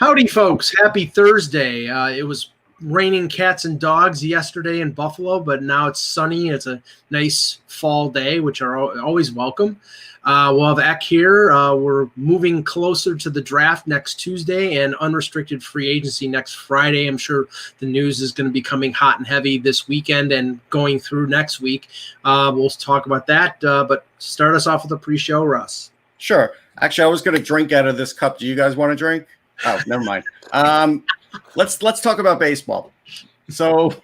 Howdy, folks. Happy Thursday. It was raining cats and dogs yesterday in Buffalo, but now it's sunny. It's a nice fall day, which are always welcome. We'll have Ek here. We're moving closer to the draft next Tuesday and unrestricted free agency next Friday. I'm sure the news is going to be coming hot and heavy this weekend and going through next week. We'll talk about that, but start us off with a pre-show, Russ. Sure. Actually, I was going to drink out of this cup. Do you guys want to drink? Oh, never mind. Let's talk about baseball. So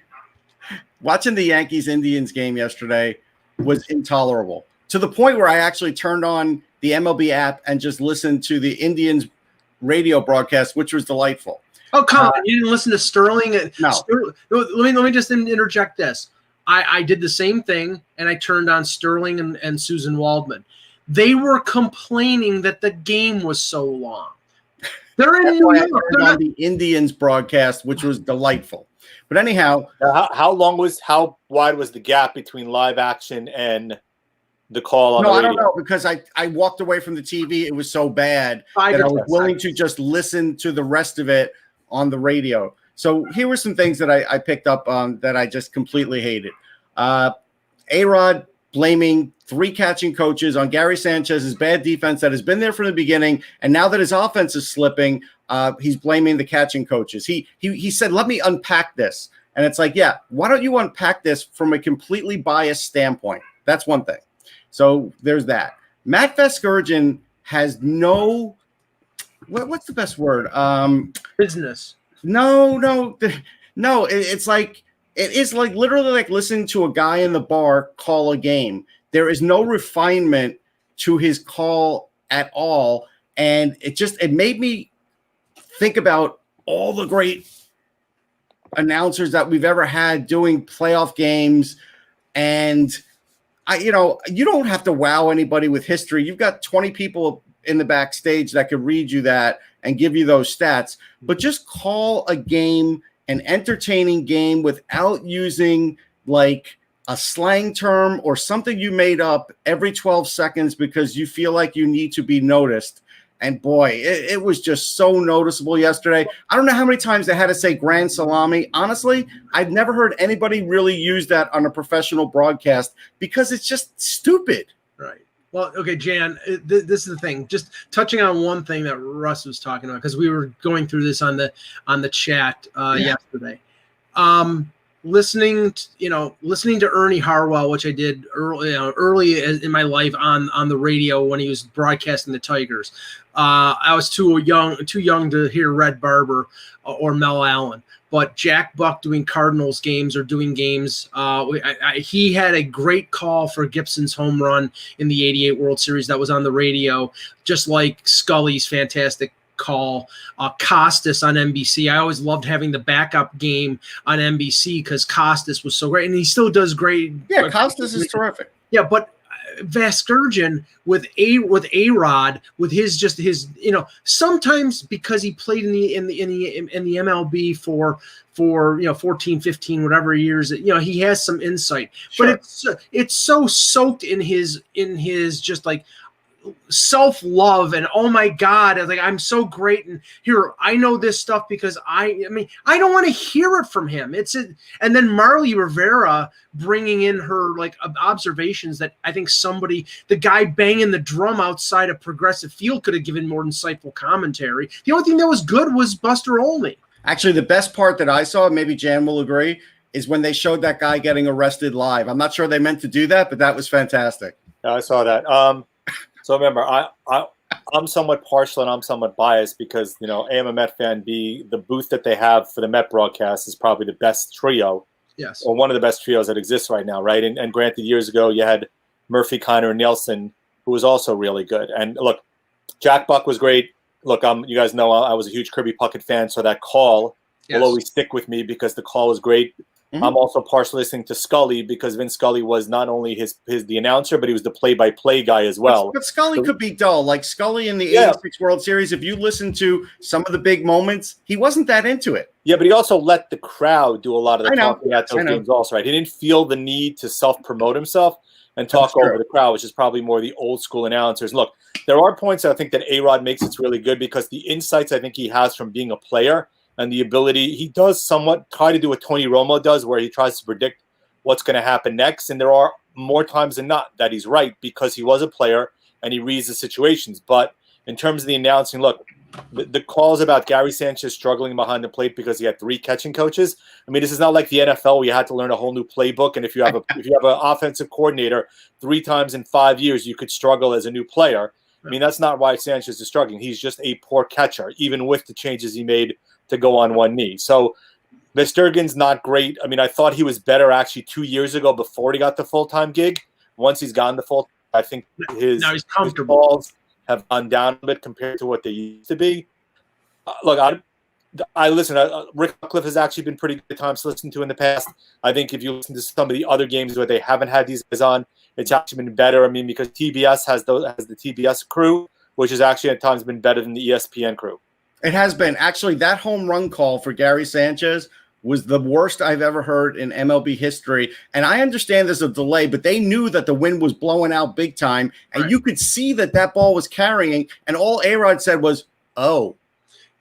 watching the Yankees-Indians game yesterday was intolerable, to the point where I actually turned on the MLB app and just listened to the Indians radio broadcast, which was delightful. Oh, come on. You didn't listen to Sterling? No. Let me just interject this. I did the same thing, and I turned on Sterling and Susan Waldman. They were complaining that the game was so long. They're in New York. On the Indians broadcast, which was delightful. But anyhow, how wide was the gap between live action and the call on the radio? I don't know, because I walked away from the TV. It was so bad that I was willing to just listen to the rest of it on the radio. So here were some things that I picked up on that I just completely hated. A-Rod blaming 3 catching coaches on Gary Sanchez's bad defense that has been there from the beginning, and now that his offense is slipping, he's blaming the catching coaches. He said, "Let me unpack this," and it's like, yeah, why don't you unpack this from a completely biased standpoint? That's one thing. So there's that. Matt Vasgersian has no what's the best word? Business. No. It's like. It is like literally like listening to a guy in the bar call a game. There is no refinement to his call at all. And it made me think about all the great announcers that we've ever had doing playoff games. And you don't have to wow anybody with history. You've got 20 people in the backstage that could read you that and give you those stats, but just call a game, an entertaining game, without using like a slang term or something you made up every 12 seconds because you feel like you need to be noticed. And boy, it was just so noticeable yesterday. I don't know how many times they had to say grand salami. Honestly, I've never heard anybody really use that on a professional broadcast because it's just stupid. Right. Well, okay, Jan, this is the thing. Just touching on one thing that Russ was talking about, because we were going through this on the chat yesterday. Listening to Ernie Harwell, which I did early in my life on the radio when he was broadcasting the Tigers. I was too young to hear Red Barber or Mel Allen. But Jack Buck doing Cardinals games or doing games, he had a great call for Gibson's home run in the '88 World Series that was on the radio, just like Scully's fantastic call. Costas on NBC. I always loved having the backup game on NBC because Costas was so great, and he still does great. Yeah, Costas is terrific. Yeah, but Vasgersian with A-Rod with his sometimes because he played in the MLB for 14, 15 whatever years, he has some insight. Sure. But it's so soaked in his just like self-love and oh my God, I'm so great, and here I know this stuff because I don't want to hear it from him. And then Marley Rivera bringing in her like observations that I think the guy banging the drum outside of Progressive Field could have given more insightful commentary. The only thing that was good was Buster Olney. Actually, the best part that I saw, maybe Jan will agree, is when they showed that guy getting arrested live. I'm not sure they meant to do that, but that was fantastic. Yeah, I saw that. So remember, I'm somewhat partial and I'm somewhat biased because, A, I'm a Met fan. B, the booth that they have for the Met broadcast is probably the best trio. Yes. Or one of the best trios that exists right now, right? And granted, years ago, you had Murphy, Kiner, and Nelson, who was also really good. And look, Jack Buck was great. Look, you guys know I was a huge Kirby Puckett fan, so that call will always stick with me because the call was great. Mm-hmm. I'm also partially listening to Scully because Vince Scully was not only the announcer, but he was the play-by-play guy as well. But Scully could be dull. Like Scully in the 86 World Series, if you listen to some of the big moments, he wasn't that into it. Yeah, but he also let the crowd do a lot of the talking at those games also, right? He didn't feel the need to self-promote himself. and talk over the crowd, which is probably more the old school announcers. Look, there are points I think that A-Rod makes it's really good because the insights I think he has from being a player and the ability, he does somewhat try to do what Tony Romo does, where he tries to predict what's going to happen next. And there are more times than not that he's right because he was a player and he reads the situations. But in terms of the announcing, look, the calls about Gary Sanchez struggling behind the plate because he had 3 catching coaches. I mean, this is not like the NFL where you had to learn a whole new playbook. And if you have an offensive coordinator 3 times in 5 years, you could struggle as a new player. I mean, that's not why Sanchez is struggling. He's just a poor catcher, even with the changes he made to go on one knee. So Vestergaard's not great. I mean, I thought he was better actually 2 years ago before he got the full-time gig. Once he's gotten the full, I think his balls have gone down a bit compared to what they used to be. Look, I listen. Rick Cutcliffe has actually been pretty good times to listen to in the past. I think if you listen to some of the other games where they haven't had these guys on, it's actually been better. I mean, because TBS has the TBS crew, which has actually at times been better than the ESPN crew. It has been. Actually, that home run call for Gary Sanchez was the worst I've ever heard in MLB history. And I understand there's a delay, but they knew that the wind was blowing out big time, and you could see that ball was carrying, and all A-Rod said was, "Oh."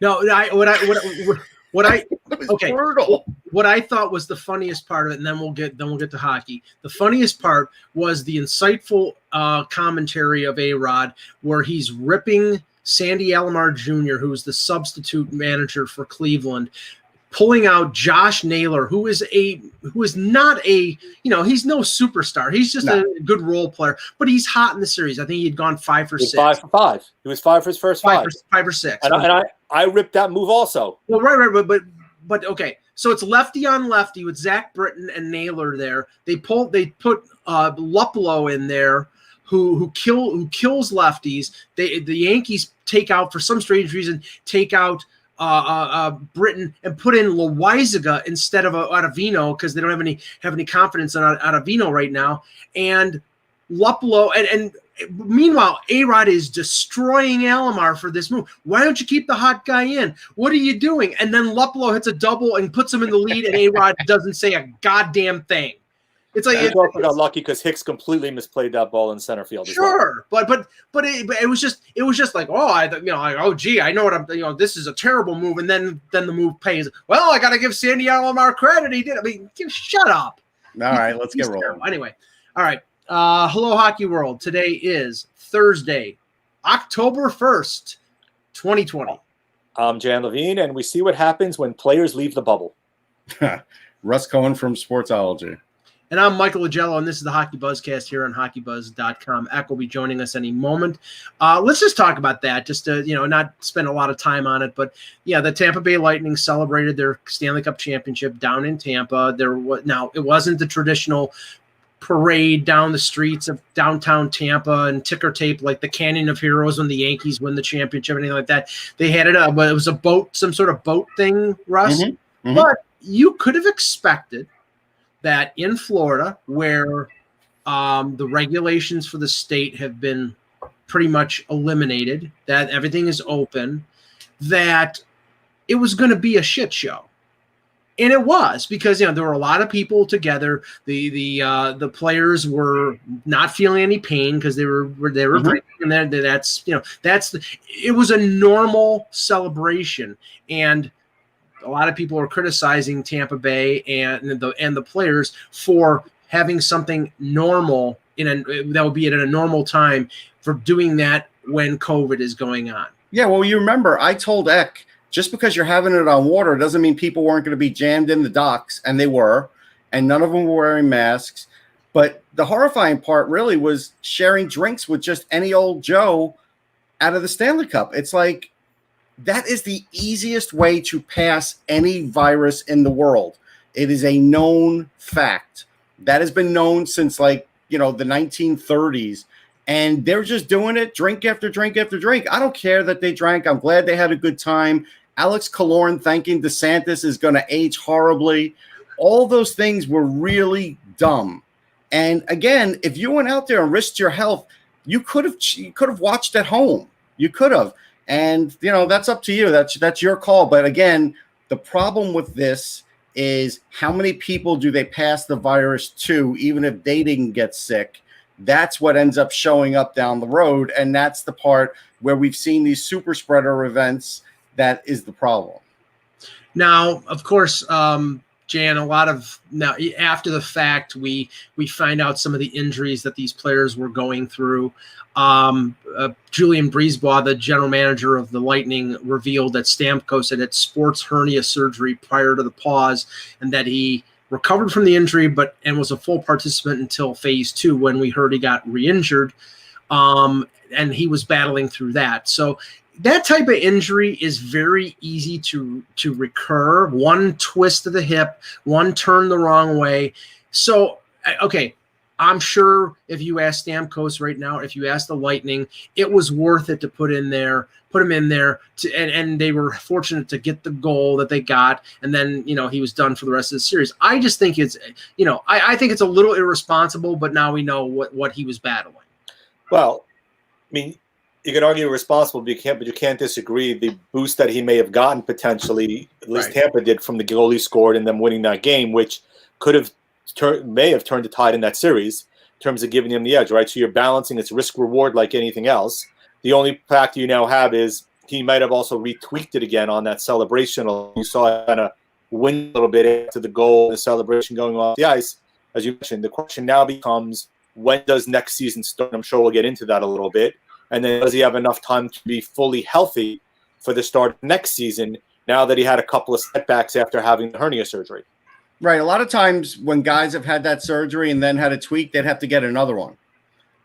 No, what I okay. Brutal. What I thought was the funniest part of it, and then we'll get to hockey. The funniest part was the insightful commentary of A-Rod, where he's ripping Sandy Alomar Jr., who was the substitute manager for Cleveland, pulling out Josh Naylor, who is not a, he's no superstar. He's just a good role player, but he's hot in the series. I think he had gone 5 for 6. 5 for 5. He was 5 for his first 5. 5 or 6. And I ripped that move also. Well, right, but okay. So it's lefty on lefty with Zach Britton and Naylor there. They put Luplow in there, who kills lefties. The Yankees take out, for some strange reason, Britain and put in Loizaga instead of Ottavino because they don't have any confidence in Ottavino right now. And Luplow and meanwhile, A-Rod is destroying Alomar for this move. Why don't you keep the hot guy in? What are you doing? And then Luplow hits a double and puts him in the lead, and A-Rod doesn't say a goddamn thing. It's like I got lucky because Hicks completely misplayed that ball in center field. Sure, well. but it was just like, gee, I know what I'm. This is a terrible move, and then the move pays. Well, I got to give Sandy Alomar credit. He did. I mean, shut up. All right, let's get rolling. Anyway, all right. Hello, Hockey World. Today is Thursday, October 1st, 2020. I'm Jan Levine, and we see what happens when players leave the bubble. Russ Cohen from Sportsology. And I'm Michael Agello, and this is the Hockey Buzzcast here on HockeyBuzz.com. Eck will be joining us any moment. Let's just talk about that, just to not spend a lot of time on it. But yeah, the Tampa Bay Lightning celebrated their Stanley Cup championship down in Tampa. Now it wasn't the traditional parade down the streets of downtown Tampa and ticker tape like the Canyon of Heroes when the Yankees win the championship, anything like that. They had it was a boat, some sort of boat thing, Russ. Mm-hmm. But you could have expected that in Florida, where the regulations for the state have been pretty much eliminated, that everything is open, that it was going to be a shit show. And it was, because there were a lot of people together. The players were not feeling any pain because they were drinking, and it was a normal celebration. And a lot of people are criticizing Tampa Bay and the players for having something normal that would be at a normal time, for doing that when COVID is going on. Yeah, well, you remember I told Eck, just because you're having it on water doesn't mean people weren't going to be jammed in the docks, and they were, and none of them were wearing masks. But the horrifying part really was sharing drinks with just any old Joe out of the Stanley Cup. It's like, that is the easiest way to pass any virus in the world. It is a known fact. That has been known since the 1930s. And they're just doing it, drink after drink after drink. I don't care that they drank. I'm glad they had a good time. Alex Killorn thanking DeSantis is going to age horribly. All those things were really dumb. And again, if you went out there and risked your health, you could have watched at home. You could have. And, that's up to you. That's your call. But again, the problem with this is how many people do they pass the virus to, even if they didn't get sick? that's what ends up showing up down the road. And that's the part where we've seen these super spreader events. That is the problem. Now, of course, Jan, a lot of now after the fact, we find out some of the injuries that these players were going through. Julian Brisebois, the general manager of the Lightning, revealed that Stamkos had sports hernia surgery prior to the pause, and that he recovered from the injury, and was a full participant until phase 2 when we heard he got re-injured, and he was battling through that. So that type of injury is very easy to recur. One twist of the hip, one turn the wrong way. So, okay, I'm sure if you ask Stamkos right now, if you ask the Lightning, it was worth it to put him in there, and they were fortunate to get the goal that they got, and then he was done for the rest of the series. I just think it's I think it's a little irresponsible, but now we know what he was battling. Well, I mean, you can argue responsible, but you can't disagree the boost that he may have gotten potentially, at least Tampa did, from the goal he scored and them winning that game, which may have turned the tide in that series in terms of giving him the edge, right? So you're balancing its risk reward like anything else. The only factor you now have is he might have also retweaked it again on that celebration. You saw it kind of win a little bit after the goal, the celebration going off the ice. As you mentioned, the question now becomes, when does next season start? I'm sure we'll get into that a little bit. And then does he have enough time to be fully healthy for the start of next season now that he had a couple of setbacks after having the hernia surgery? Right. A lot of times when guys have had that surgery and then had a tweak, they'd have to get another one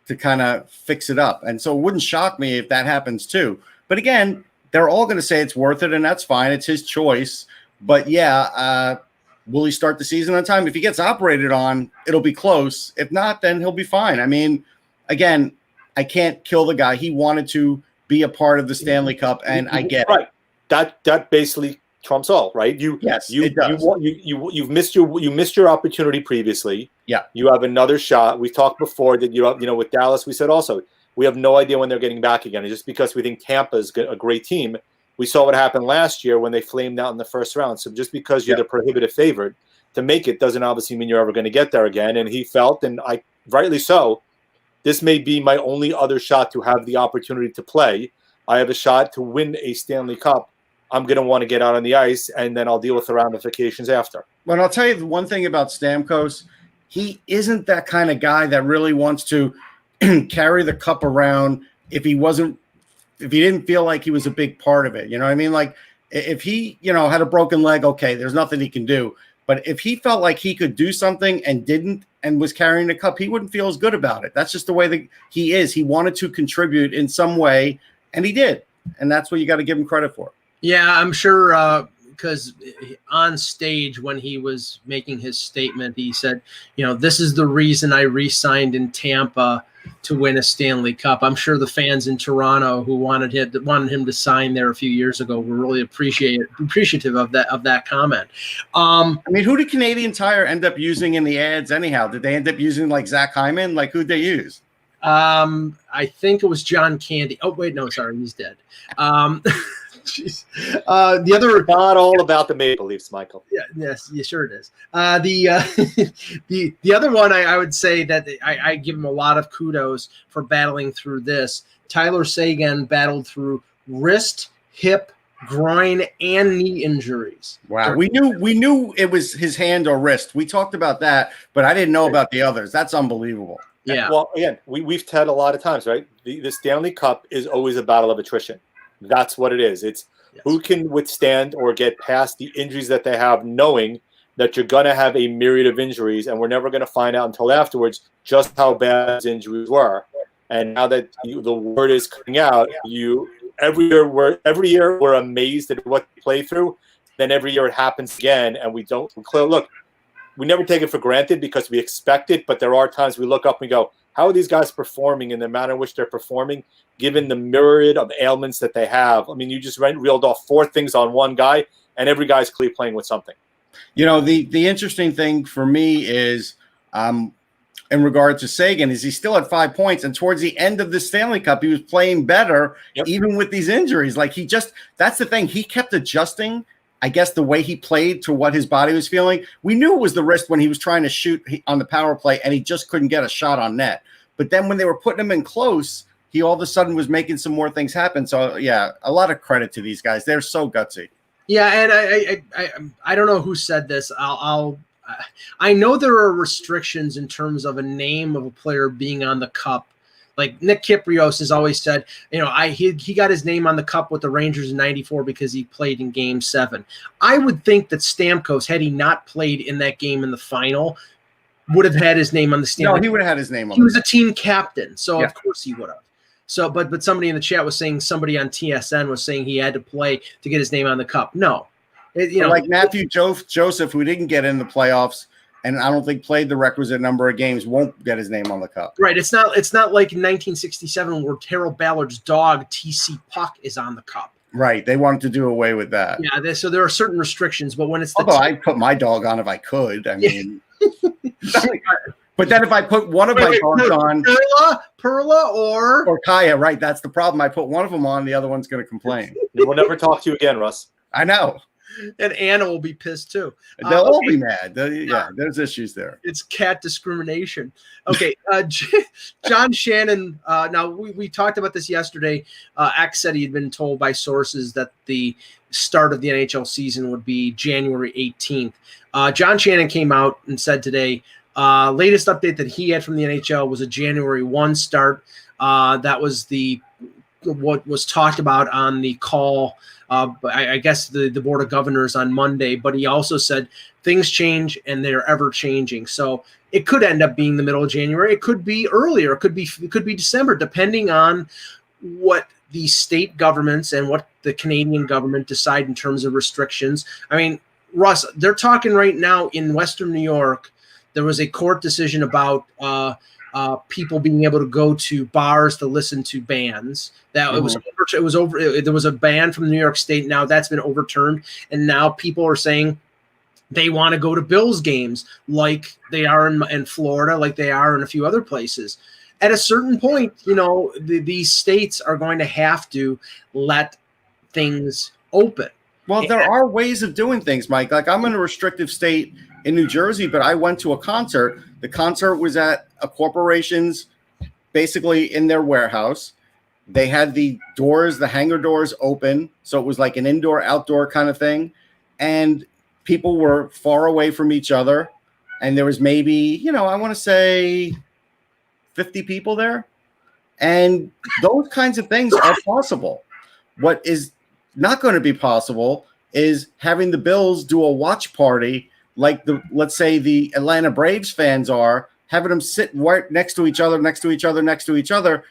to kind of fix it up. And so it wouldn't shock me if that happens too. But again, they're all going to say it's worth it, and that's fine. It's his choice. But yeah, will he start the season on time? If he gets operated on, it'll be close. If not, then he'll be fine. I mean, again, I can't kill the guy. He wanted to be a part of the Stanley Cup, and I get it. That basically trumps all, right? It does. You've missed your opportunity previously. Yeah. You have another shot. We talked before that with Dallas, we said also we have no idea when they're getting back again. It's just because we think Tampa is a great team. We saw what happened last year when they flamed out in the first round. So just because you're the prohibitive favorite to make it doesn't obviously mean you're ever going to get there again. And he felt, and rightly so, this may be my only other shot to have the opportunity to play. I have a shot to win a Stanley Cup. I'm going to want to get out on the ice, and then I'll deal with the ramifications after. But I'll tell you the one thing about Stamkos, he isn't that kind of guy that really wants to carry the cup around if he didn't feel like he was a big part of it. You know what I mean? Like if he, had a broken leg, okay, there's nothing he can do. But if he felt like he could do something and didn't and was carrying the cup, he wouldn't feel as good about it. That's just the way that he is. He wanted to contribute in some way, and he did. And that's what you got to give him credit for. Yeah, I'm sure because on stage when he was making his statement, he said, this is the reason I re-signed in Tampa to win a Stanley Cup. I'm sure the fans in Toronto who wanted him to sign there a few years ago were really appreciative of that comment. I mean, who did Canadian Tire end up using in the ads anyhow? Did they end up using like Zach Hyman? Like who'd they use? I think it was John Candy. Oh wait, no, sorry, he's dead. Jeez. The other, not all about the Maple Leafs, Michael. Yeah, yes, yeah, sure it is. The other one I would say that I give him a lot of kudos for battling through this. Tyler Seguin battled through wrist, hip, groin, and knee injuries. Wow, we knew it was his hand or wrist. We talked about that, but I didn't know about the others. That's unbelievable. Yeah. Well, again, we've said a lot of times, right? The Stanley Cup is always a battle of attrition. That's what it is. It's who can withstand or get past the injuries that they have, knowing that you're going to have a myriad of injuries, and we're never going to find out until afterwards just how bad those injuries were. And now that the word is coming out, every year we're amazed at what they play through. Then every year it happens again, and we don't look. We never take it for granted because we expect it, but there are times we look up and we go, how are these guys performing in the manner in which they're performing, given the myriad of ailments that they have? I mean, you just reeled off 4 things on one guy, and every guy's clearly playing with something. The interesting thing for me is, in regard to Seguin, is he still had 5 points, and towards the end of the Stanley Cup, he was playing better, even with these injuries. Like that's the thing. He kept adjusting, I guess, the way he played to what his body was feeling. We knew it was the wrist when he was trying to shoot on the power play, and he just couldn't get a shot on net. But then when they were putting him in close, he all of a sudden was making some more things happen. So yeah, a lot of credit to these guys. They're so gutsy. Yeah, and I don't know who said this. I know there are restrictions in terms of a name of a player being on the cup. Like Nick Kyprios has always said, he got his name on the cup with the Rangers in '94 because he played in Game 7. I would think that Stamkos, had he not played in that game in the final, would have had his name on the Stanley Cup. No, he would have had his name on. He was a team captain, so Yeah. of course he would have. So, but somebody in the chat was saying, somebody on TSN was saying he had to play to get his name on the cup. No, like Matthew Joseph, who didn't get in the playoffs, and I don't think played the requisite number of games, won't get his name on the cup. Right. It's not like in 1967 where Harold Ballard's dog TC Puck is on the cup. Right. They wanted to do away with that. Yeah. So there are certain restrictions, but when it's although I'd put my dog on if I could. I mean, but then if I put one of my dogs on, Perla or Kaya, right? That's the problem. I put one of them on, the other one's going to complain. We'll never talk to you again, Russ. I know. And Anna will be pissed too. They'll all be mad. Yeah, there's issues there. It's cat discrimination. Okay, John Shannon. Now we talked about this yesterday. X said he had been told by sources that the start of the NHL season would be January 18th. John Shannon came out and said today, latest update that he had from the NHL was a January 1 start. That was what was talked about on the call. I guess the Board of Governors on Monday, but he also said things change and they're ever changing. So it could end up being the middle of January. It could be earlier. It could be December, depending on what the state governments and what the Canadian government decide in terms of restrictions. I mean, Russ, they're talking right now in Western New York. There was a court decision about people being able to go to bars to listen to bands. That there was a ban from New York State. Now that's been overturned, and now people are saying they want to go to Bills games like they are in Florida, like they are in a few other places. At a certain point, these states are going to have to let things open. Well, there are ways of doing things, Mike. Like I'm in a restrictive state in New Jersey, but I went to a concert. The concert was at a corporation's, basically in their warehouse. They had the hangar doors open. So it was like an indoor, outdoor kind of thing. And people were far away from each other. And there was maybe, I want to say 50 people there. And those kinds of things are possible. What is not going to be possible is having the Bills do a watch party like let's say the Atlanta Braves fans are, having them sit right next to each other.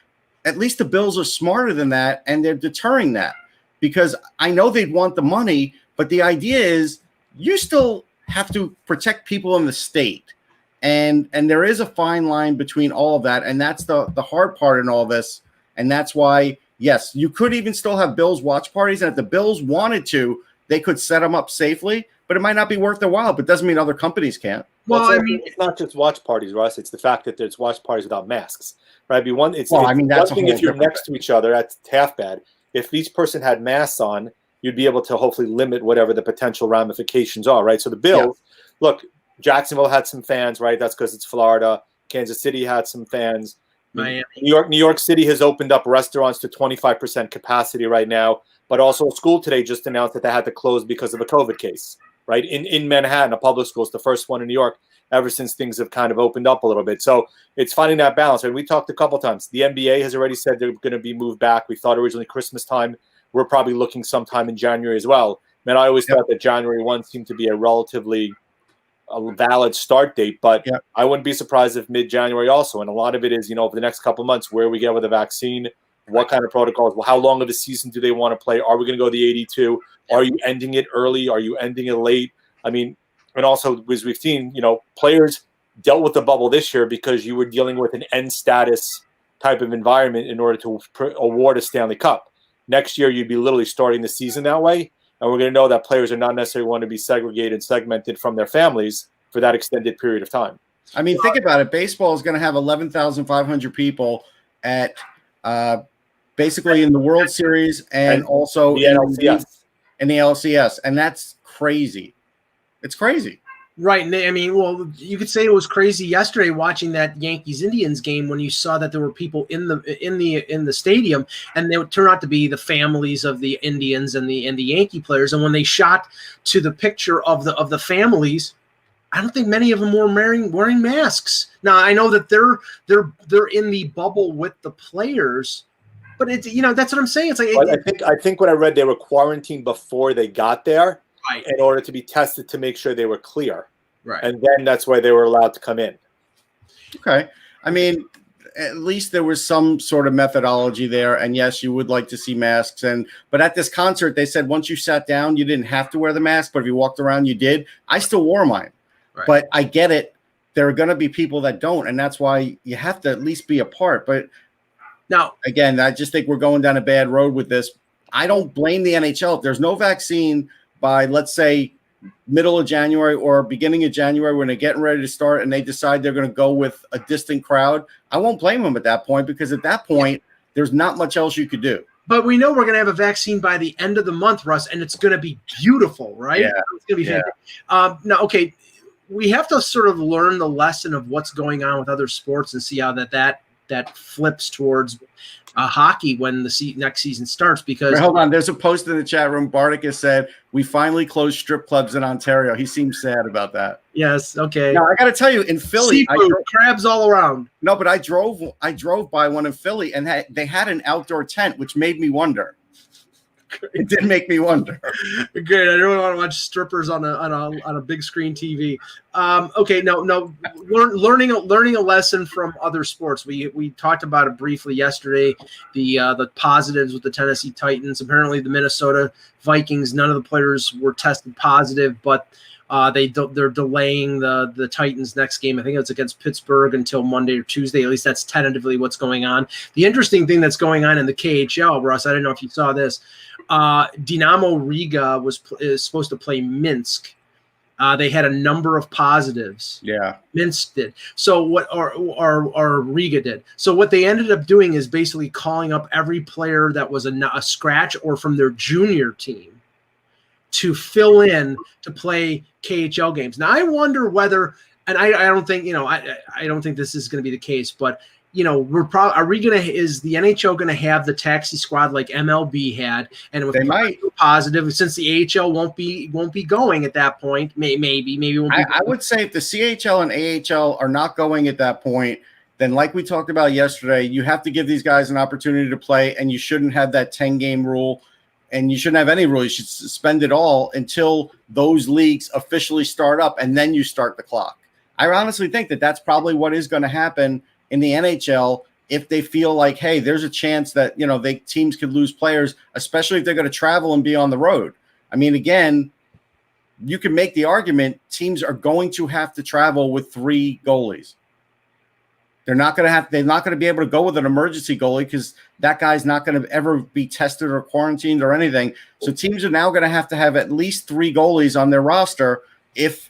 At least the Bills are smarter than that, and they're deterring that, because I know they'd want the money, but the idea is you still have to protect people in the state. And there is a fine line between all of that, and that's the hard part in all this. And that's why, yes, you could even still have Bills watch parties, and if the Bills wanted to, they could set them up safely, but it might not be worth their while, but doesn't mean other companies can't. Well, it's not just watch parties, Russ. It's the fact that there's watch parties without masks, right? That's one thing if you're next to each other, that's half bad. If each person had masks on, you'd be able to hopefully limit whatever the potential ramifications are, right? So the Bills, look, Jacksonville had some fans, right? That's because it's Florida. Kansas City had some fans. Miami. New York City has opened up restaurants to 25% capacity right now, but also a school today just announced that they had to close because of a COVID case, right? In Manhattan, a public school is the first one in New York ever since things have kind of opened up a little bit. So it's finding that balance. And we talked a couple times. The NBA has already said they're going to be moved back. We thought originally Christmas time. We're probably looking sometime in January as well. Man, I always thought that January 1 seemed to be a relatively valid start date, but I wouldn't be surprised if mid-January also. And a lot of it is, over the next couple of months, where we get with the vaccine, what kind of protocols, how long of a season do they want to play? Are we going to go the 82? Are you ending it early? Are you ending it late? I mean, and also, as we've seen, players dealt with the bubble this year because you were dealing with an end status type of environment in order to award a Stanley Cup. Next year, you'd be literally starting the season that way. And we're going to know that players are not necessarily want to be segregated and segmented from their families for that extended period of time. I mean, think about it. Baseball is going to have 11,500 people at basically in the World Series and also the NLCS. In the LCS. And that's crazy. It's crazy. Right. And I mean, well, you could say it was crazy yesterday watching that Yankees-Indians game when you saw that there were people in the stadium, and they would turn out to be the families of the Indians and the Yankee players. And when they shot to the picture of the families, I don't think many of them were wearing masks. Now I know that they're in the bubble with the players, but it's that's what I'm saying. It's like I think what I read, they were quarantined before they got there. Right. In order to be tested to make sure they were clear. Right. And then that's why they were allowed to come in. Okay. I mean, at least there was some sort of methodology there. And yes, you would like to see masks. But at this concert, they said once you sat down, you didn't have to wear the mask. But if you walked around, you did. I still wore mine. Right. But I get it. There are going to be people that don't. And that's why you have to at least be apart. But now, again, I just think we're going down a bad road with this. I don't blame the NHL. If there's no vaccine by, let's say, middle of January or beginning of January when they're getting ready to start and they decide they're going to go with a distant crowd, I won't blame them at that point, because at that point, there's not much else you could do. But we know we're going to have a vaccine by the end of the month, Russ, and it's going to be beautiful, right? Yeah. It's going to be fantastic. Now, okay, we have to sort of learn the lesson of what's going on with other sports and see how that flips towards hockey when the next season starts. Because hold on, there's a post in the chat room. Bartic has said we finally closed strip clubs in Ontario. He seems sad about that. Yes, okay. Now I got to tell you, in Philly, crabs all around. No, but I drove by one in Philly, and they had an outdoor tent, which made me wonder. It did make me wonder. Great. I don't want to watch strippers on a big screen TV. Okay, no. Learning a lesson from other sports. We talked about it briefly yesterday. The positives with the Tennessee Titans. Apparently, the Minnesota Vikings. None of the players were tested positive, but they're delaying the Titans' next game. I think it's against Pittsburgh until Monday or Tuesday. At least that's tentatively what's going on. The interesting thing that's going on in the KHL, Russ, I don't know if you saw this. Dinamo Riga is supposed to play Minsk. They had a number of positives. Yeah, Minsk did. So what or Riga did. So what they ended up doing is basically calling up every player that was a scratch or from their junior team to fill in to play KHL games. Now I wonder whether, and I don't think I don't think this is going to be the case, but is the NHL going to have the taxi squad like MLB had? And if they might positive, since the AHL won't be going at that point, maybe won't be. I would say if the CHL and AHL are not going at that point, then like we talked about yesterday, you have to give these guys an opportunity to play, and you shouldn't have that 10-game rule, and you shouldn't have any rule. You should suspend it all until those leagues officially start up, and then you start the clock. I honestly think that that's probably what is going to happen in the NHL if they feel like, hey, there's a chance that, teams could lose players, especially if they're going to travel and be on the road. I mean, again, you can make the argument teams are going to have to travel with 3 goalies. They're not going to be able to go with an emergency goalie because that guy's not going to ever be tested or quarantined or anything. So teams are now going to have at least 3 goalies on their roster if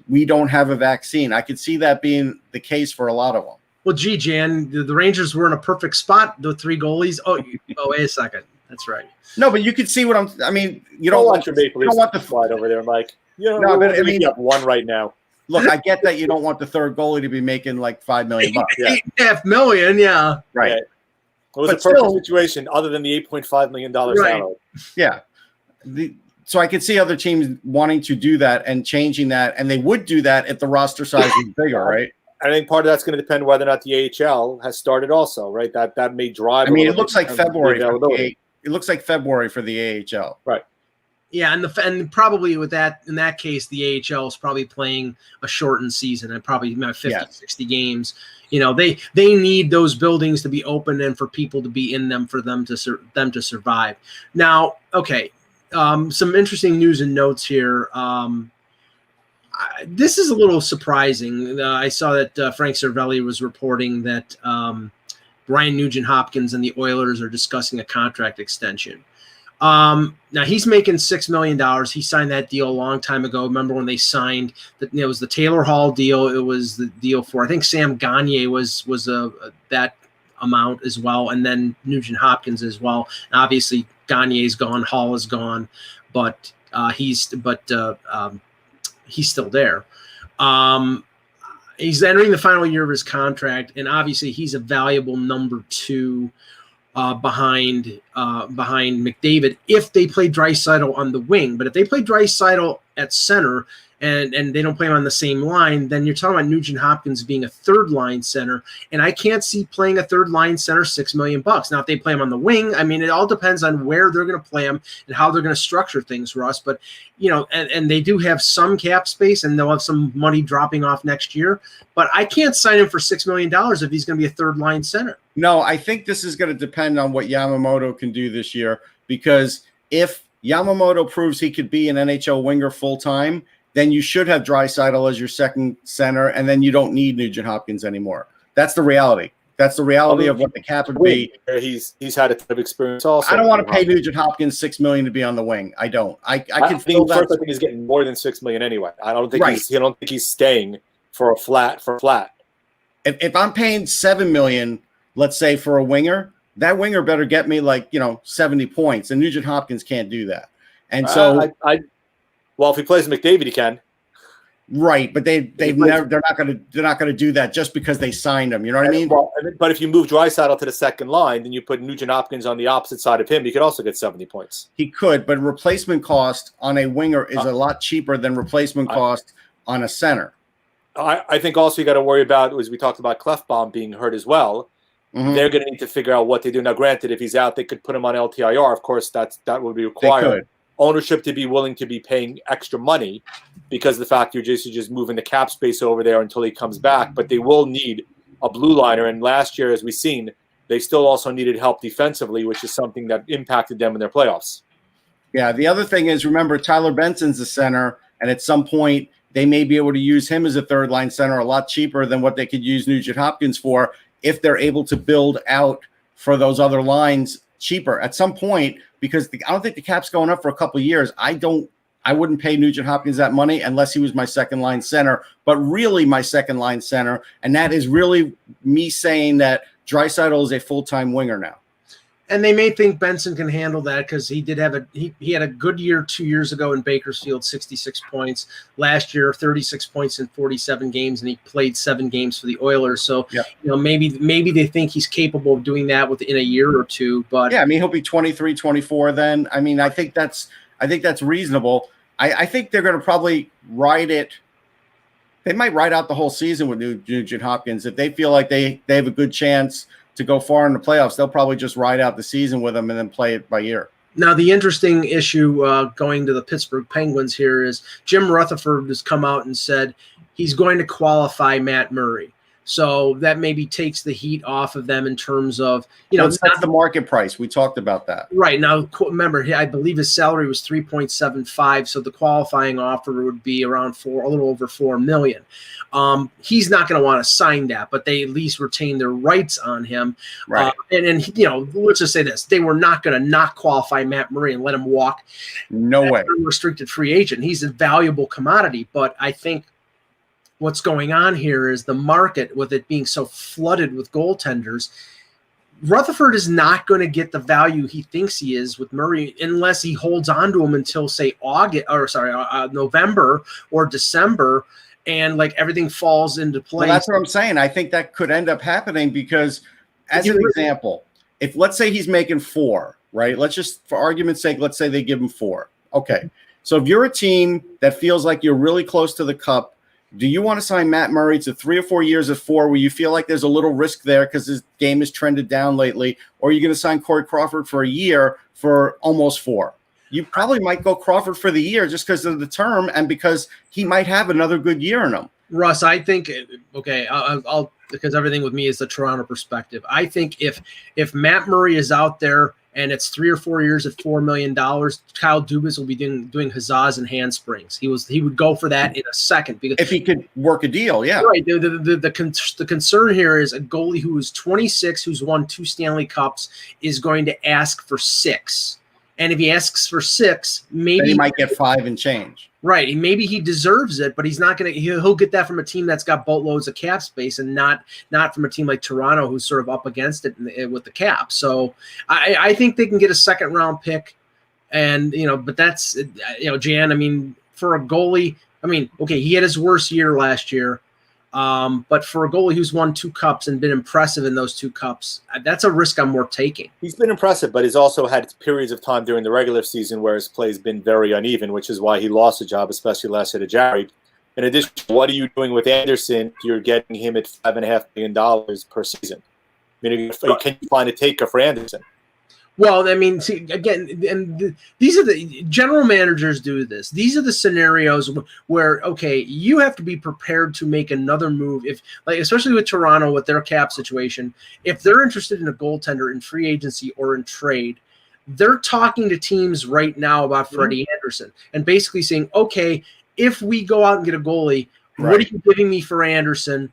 we don't have a vaccine. I could see that being the case for a lot of them. Well, gee, Jan, the Rangers were in a perfect spot. The 3 goalies. Oh, wait a second. That's right. No, but you could see what I mean, you don't don't want your Maple Leafs to slide over there, Mike. You have 1 right now. Look, I get that you don't want the third goalie to be making like $5 million. Yeah. $8.5 million, yeah. Right. Yeah. It was a perfect situation other than the $8.5 million salary. Yeah. So I could see other teams wanting to do that and changing that, and they would do that if the roster size was bigger, right? I think part of that's going to depend whether or not the AHL has started also, right? That may drive. I mean, it looks like February. It looks like February for the AHL. Right. Yeah, and probably with that, in that case, the AHL is probably playing a shortened season and probably 50, 60 games. They need those buildings to be open and for people to be in them for them to survive. Now, okay, some interesting news and notes here. This is a little surprising. I saw that Frank Cervelli was reporting that Brian Nugent-Hopkins and the Oilers are discussing a contract extension. Now he's making $6 million. He signed that deal a long time ago. Remember when they signed that? It was the Taylor Hall deal. It was the deal for, I think, Sam Gagner was that amount as well, and then Nugent-Hopkins as well. And obviously Gagner's gone, Hall is gone, but he's still there. He's entering the final year of his contract, and obviously he's a valuable number 2 behind McDavid if they play Draisaitl on the wing. But if they play Draisaitl at center and they don't play him on the same line, then you're talking about Nugent Hopkins being a third line center, and I can't see playing a third line center $6 million. Now, if they play him on the wing, I mean, it all depends on where they're going to play him and how they're going to structure things, Russ. But and they do have some cap space, and they'll have some money dropping off next year. But I can't sign him for $6 million if he's going to be a third line center. No, I think this is going to depend on what Yamamoto can do this year, because if Yamamoto proves he could be an NHL winger full time, then you should have Draisaitl as your second center, and then you don't need Nugent Hopkins anymore. That's the reality. That's the reality of what the cap would be. He's had a ton of experience also. I don't want to pay Nugent Hopkins $6 million to be on the wing. I don't. I can feel that. First, I think he's getting more than $6 million anyway. I don't think he's staying for a flat. If I'm paying $7 million, let's say, for a winger, that winger better get me 70 points, and Nugent Hopkins can't do that. And so well, if he plays McDavid, he can. Right, but they're not gonna do that just because they signed him. You know what I mean? Well, but if you move Draisaitl to the second line, then you put Nugent Hopkins on the opposite side of him. He could also get 70 points. He could, but replacement cost on a winger is a lot cheaper than replacement cost on a center. I think also you got to worry about, as we talked about, Clefbaum being hurt as well. Mm-hmm. They're going to need to figure out what they do. Now, granted, if he's out, they could put him on LTIR. Of course, that would be required. Ownership to be willing to be paying extra money because of the fact you're just moving the cap space over there until he comes back. But they will need a blue liner. And last year, as we've seen, they still also needed help defensively, which is something that impacted them in their playoffs. Yeah, the other thing is, remember, Tyler Benson's the center, and at some point they may be able to use him as a third-line center a lot cheaper than what they could use Nugent Hopkins for if they're able to build out for those other lines cheaper at some point, because I don't think the cap's going up for a couple of years. I wouldn't pay Nugent Hopkins that money unless he was my second-line center, but really my second-line center, and that is really me saying that Draisaitl is a full-time winger now. And they may think Benson can handle that because he did have he had a good year 2 years ago in Bakersfield, 66 points. Last year, 36 points in 47 games, and he played 7 games for the Oilers. So, maybe they think he's capable of doing that within a year or two. But yeah, I mean, he'll be 23, 24 then. I mean, I think that's reasonable. I think they're going to probably ride it. They might ride out the whole season with Nugent Hopkins if they feel like they have a good chance to go far in the playoffs. They'll probably just ride out the season with him and then play it by ear. Now, the interesting issue going to the Pittsburgh Penguins here is Jim Rutherford has come out and said he's going to qualify Matt Murray. So that maybe takes the heat off of them in terms of, that's the market price. We talked about that. Right. Now, remember, I believe his salary was $3.75, so the qualifying offer would be around a little over $4 million. He's not going to want to sign that, but they at least retain their rights on him. Right. And let's just say this. They were not going to not qualify Matt Murray and let him walk. No way. Unrestricted free agent. He's a valuable commodity, but I think what's going on here is the market, with it being so flooded with goaltenders, Rutherford is not going to get the value he thinks he is with Murray unless he holds on to him until, say, November or December, and everything falls into place. Well, that's what I'm saying. I think that could end up happening because, as an example, if let's say he's making 4, right? Let's just, for argument's sake, let's say they give him 4. Okay. So if you're a team that feels like you're really close to the cup, do you want to sign Matt Murray to 3 or 4 years at 4 where you feel like there's a little risk there because his game has trended down lately? Or are you going to sign Corey Crawford for a year for almost 4? You probably might go Crawford for the year just because of the term and because he might have another good year in him. Russ, I think, I'll because everything with me is the Toronto perspective. I think if Matt Murray is out there and it's 3 or 4 years at $4 million, Kyle Dubas will be doing huzzas and handsprings. He would go for that in a second because if he could work a deal, yeah. Right. The concern here is a goalie who is 26, who's won 2 Stanley Cups, is going to ask for 6. And if he asks for 6, maybe then he might get 5 and change. Right. Maybe he deserves it, but he's not going to. He'll get that from a team that's got boatloads of cap space, and not from a team like Toronto who's sort of up against it with the cap. So I think they can get a 2nd round pick, and but that's Jan. I mean, for a goalie, I mean, okay, he had his worst year last year. But for a goalie who's won 2 cups and been impressive in those 2 cups, that's a risk I'm worth taking. He's been impressive, but he's also had periods of time during the regular season where his play has been very uneven, which is why he lost a job, especially last year to Jarry. In addition, what are you doing with Anderson? You're getting him at $5.5 million per season. I mean, can you find a taker for Anderson? Well, I mean, see, again, and these are the general managers do this. These are the scenarios where, okay, you have to be prepared to make another move. If, like, especially with Toronto, with their cap situation, if they're interested in a goaltender in free agency or in trade, they're talking to teams right now about Freddie Anderson and basically saying, okay, if we go out and get a goalie, what are you giving me for Anderson?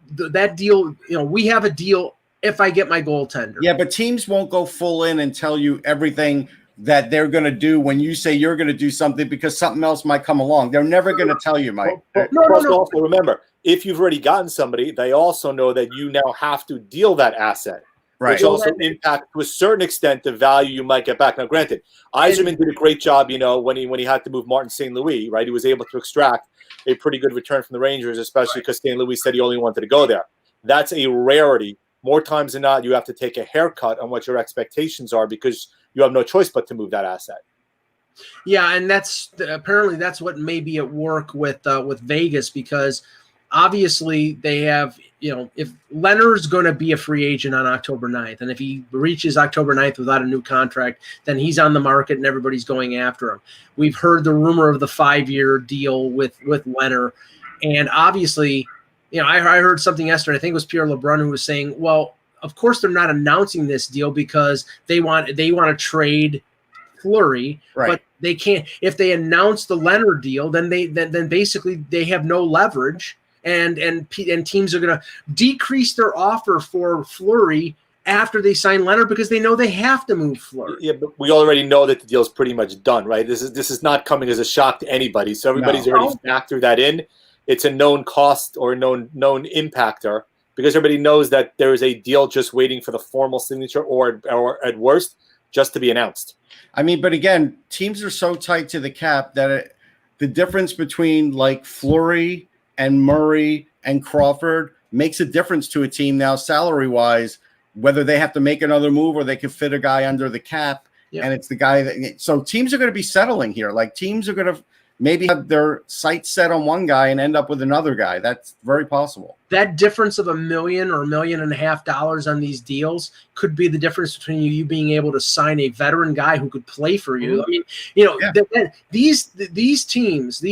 That deal, we have a deal. If I get my goaltender. Yeah, but teams won't go full in and tell you everything that they're going to do when you say you're going to do something because something else might come along. They're never going to tell you, Mike. No. Also remember, if you've already gotten somebody, they also know that you now have to deal that asset. Right. Which also impacts to a certain extent the value you might get back. Now, granted, Yzerman did a great job, when he had to move Martin St. Louis, right? He was able to extract a pretty good return from the Rangers, especially because St. Louis said he only wanted to go there. That's a rarity. More times than not, you have to take a haircut on what your expectations are because you have no choice but to move that asset. Yeah, and that's what may be at work with Vegas because obviously they have, if Leonard's going to be a free agent on October 9th, and if he reaches October 9th without a new contract, then he's on the market and everybody's going after him. We've heard the rumor of the 5-year deal with Leonard, and obviously – I heard something yesterday. I think it was Pierre LeBrun who was saying, "Well, of course they're not announcing this deal because they want to trade Fleury, but they can't. If they announce the Leonard deal, then basically they have no leverage, and teams are going to decrease their offer for Fleury after they sign Leonard because they know they have to move Fleury." Yeah, but we already know that the deal's pretty much done, right? This is not coming as a shock to anybody, so everybody's already factored that in. It's a known cost or known impactor because everybody knows that there is a deal just waiting for the formal signature or at worst just to be announced. I mean, but again, teams are so tight to the cap that the difference between like Fleury and Murray and Crawford makes a difference to a team now salary-wise, whether they have to make another move or they can fit a guy under the cap. Yep. And it's the guy that – so teams are going to be settling here. Like teams are going to – maybe have their sights set on one guy and end up with another guy. That's very possible. That difference of $1 million or $1.5 million on these deals could be the difference between you being able to sign a veteran guy who could play for you. I mean, these teams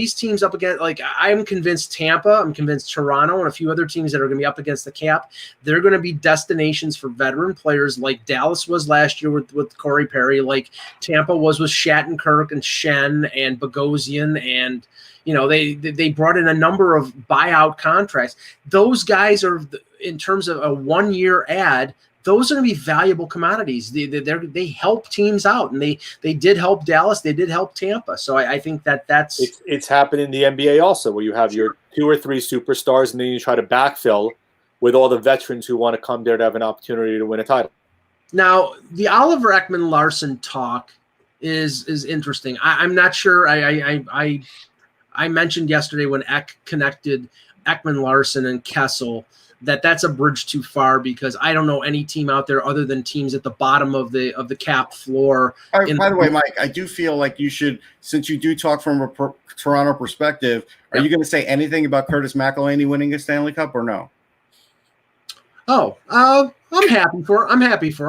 up against, like, I'm convinced Tampa, I'm convinced Toronto, and a few other teams that are going to be up against the cap, they're going to be destinations for veteran players like Dallas was last year with Corey Perry, like Tampa was with Shattenkirk and Shen and Bogosian, and they brought in a number of buyout contracts. Those guys are, in terms of a 1-year ad, those are going to be valuable commodities. They help teams out, and they did help Dallas. They did help Tampa. So I think that's it's happened in the NBA also, where you have your 2 or 3 superstars, and then you try to backfill with all the veterans who want to come there to have an opportunity to win a title. Now, the Oliver Ekman-Larsson talk is interesting. I'm not sure. I mentioned yesterday when Ek connected Ekman-Larsson and Kessel that's a bridge too far because I don't know any team out there other than teams at the bottom of the cap floor. By the way, Mike, I do feel like you should, since you do talk from a Toronto perspective, are you going to say anything about Curtis McElhinney winning a Stanley Cup or no? Oh, I'm happy for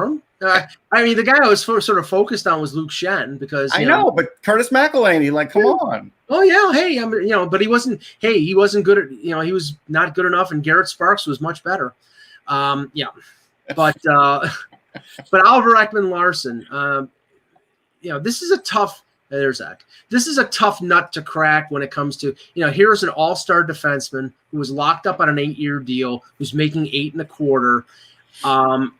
him. I mean, the guy I was sort of focused on was Luke Shen because I know, but Curtis McElhinney, like, come on. Oh yeah, hey, but he wasn't. Hey, he wasn't good at. He was not good enough, and Garrett Sparks was much better. But Oliver Ekman-Larsson, this is a tough. There's Zach. This is a tough nut to crack when it comes to, here's an all-star defenseman who was locked up on an 8-year deal, who's making $8.25.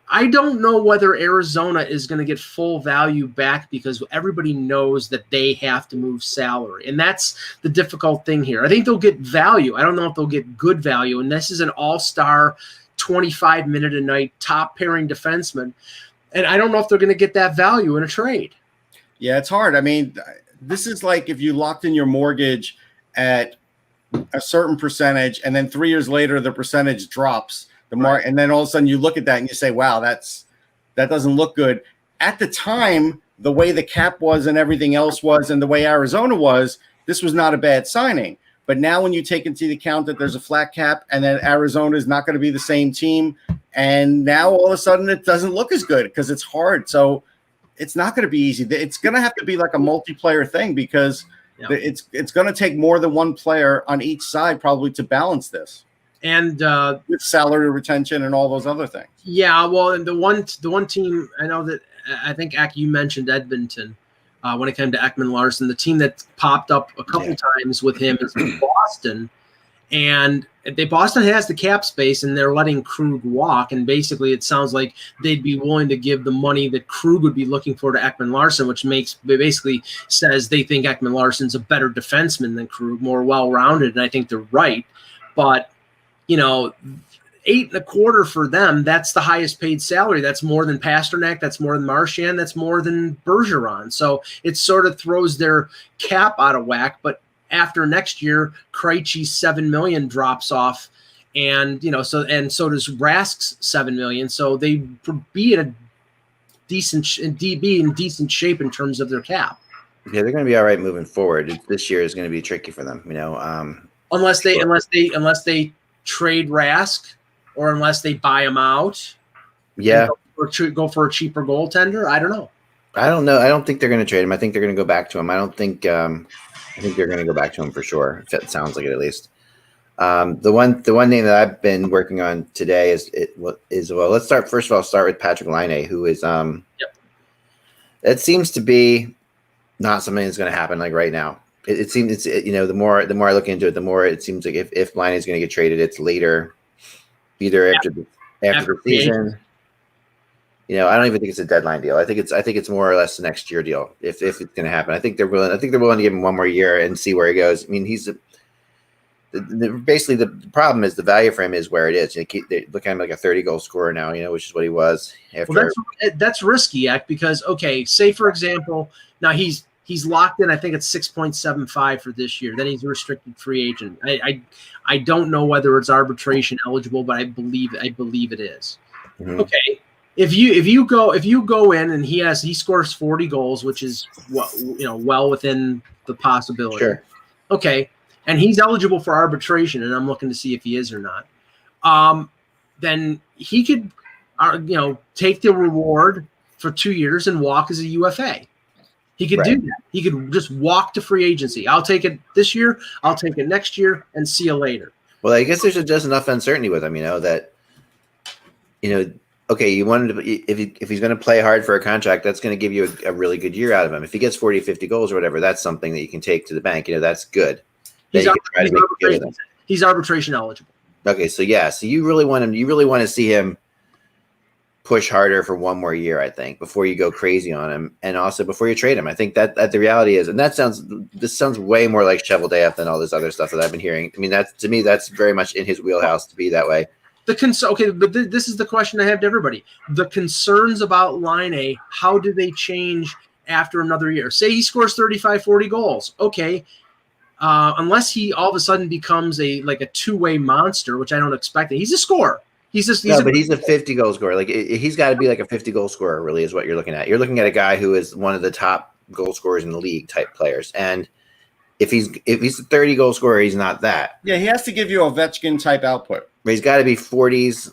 I don't know whether Arizona is going to get full value back because everybody knows that they have to move salary. And that's the difficult thing here. I think they'll get value. I don't know if they'll get good value. And this is an all-star 25-minute-a-night top-pairing defenseman. And I don't know if they're going to get that value in a trade. Yeah, it's hard. I mean, this is like if you locked in your mortgage at a certain percentage, and then 3 years later the percentage drops. And then all of a sudden you look at that and you say, "Wow, that doesn't look good." At the time, the way the cap was and everything else was, and the way Arizona was, this was not a bad signing. But now when you take into account that there's a flat cap and that Arizona is not going to be the same team, and now all of a sudden it doesn't look as good because it's hard. So it's not going to be easy. It's going to have to be like a multiplayer thing because it's going to take more than one player on each side probably to balance this. And with salary retention and all those other things. Yeah, well, and the one team I know that I think you mentioned Edmonton. When it came to Ekman-Larsson, the team that popped up a couple times with him is Boston, and Boston has the cap space, and they're letting Krug walk. And basically, it sounds like they'd be willing to give the money that Krug would be looking for to Ekman-Larsson, which basically says they think Ekman-Larsson's a better defenseman than Krug, more well-rounded, and I think they're right. But 8.25 for them, that's the highest paid salary. That's more than Pasternak, that's more than Marchand, that's more than Bergeron. So it sort of throws their cap out of whack. But after next year, Krejci's $7 million drops off, and so does Rask's $7 million. So they be in decent shape in terms of their cap. Yeah, they're going to be all right moving forward. This year is going to be tricky for them, unless they trade Rask. Or unless they buy him out, or go for a cheaper goaltender. I don't know. I don't think they're going to trade him. I think they're going to go back to him. I don't think. I think they're going to go back to him for sure. If it sounds like it, at least. The one thing that I've been working on today is let's start first of all. Start with Patrick Laine, who is It seems to be not something that's going to happen like right now. It seems the more I look into it, the more it seems like if Laine is going to get traded, it's later. Either after the season, I don't even think it's a deadline deal. I think it's more or less the next year deal if it's going to happen. I think they're willing to give him one more year and see where he goes. I mean, basically the problem is the value for him is where it is. They look at him like a 30-goal scorer now, which is what he was. That's risky, because say for example, now he's locked in. I think it's 6.75 for this year. Then he's a restricted free agent. I don't know whether it's arbitration eligible, but I believe it is. Mm-hmm. Okay, if you go in and he scores 40 goals, which is well within the possibility. Sure. Okay, and he's eligible for arbitration, and I'm looking to see if he is or not. Then he could, take the reward for 2 years and walk as a UFA. He could do that. He could just walk to free agency. I'll take it this year. I'll take it next year, and see you later. Well, I guess there's just enough uncertainty with him, that, okay, you wanted to, if he's going to play hard for a contract, that's going to give you a really good year out of him. If he gets 40, 50 goals or whatever, that's something that you can take to the bank. That's good. He's arbitration eligible. Okay, so you really want him. You really want to see him push harder for one more year, I think, before you go crazy on him, and also before you trade him. I think that the reality is, and this sounds way more like Shovel Day Up than all this other stuff that I've been hearing. I mean, that's very much in his wheelhouse to be that way. But this is the question I have to everybody. The concerns about Laine, how do they change after another year? Say he scores 35, 40 goals. Okay. Unless he all of a sudden becomes a two-way monster, which I don't expect. He's a scorer. He's a 50-goal scorer. Like he's got to be like a 50-goal scorer. Really, is what you're looking at. You're looking at a guy who is one of the top goal scorers in the league type players. And if he's a 30-goal scorer, he's not that. Yeah, he has to give you Ovechkin type output. But he's got to be 40s,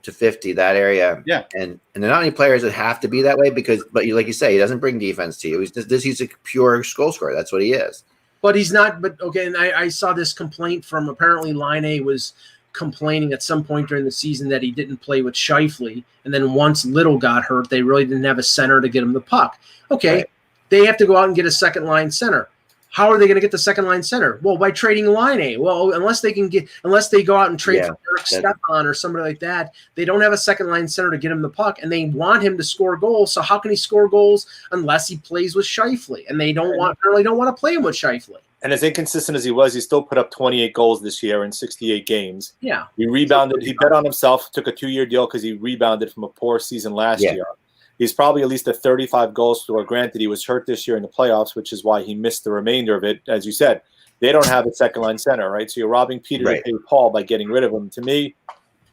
to 50, that area. Yeah. And there are not many players that have to be that way but like you say, he doesn't bring defense to you. He's a pure goal scorer. That's what he is. But he's not. But okay, and I saw this complaint from apparently Laine was complaining at some point during the season that he didn't play with Scheifele, and then once Little got hurt, they really didn't have a center to get him the puck. Okay, They have to go out and get a second line center. How are they going to get the second line center? Well, by trading Laine. Well, unless they go out and trade for Eric Stepan or somebody like that, they don't have a second line center to get him the puck, and they want him to score goals. So how can he score goals unless he plays with Scheifele? And they don't want to play him with Scheifele. And as inconsistent as he was, he still put up 28 goals this year in 68 games. Yeah. He rebounded. He bet on himself, took a 2-year deal because he rebounded from a poor season last year. he's probably at least a 35 goal scorer. Granted, he was hurt this year in the playoffs, which is why he missed the remainder of it. As you said, they don't have a second line center, right? So you're robbing Peter to pay Paul by getting rid of him. To me,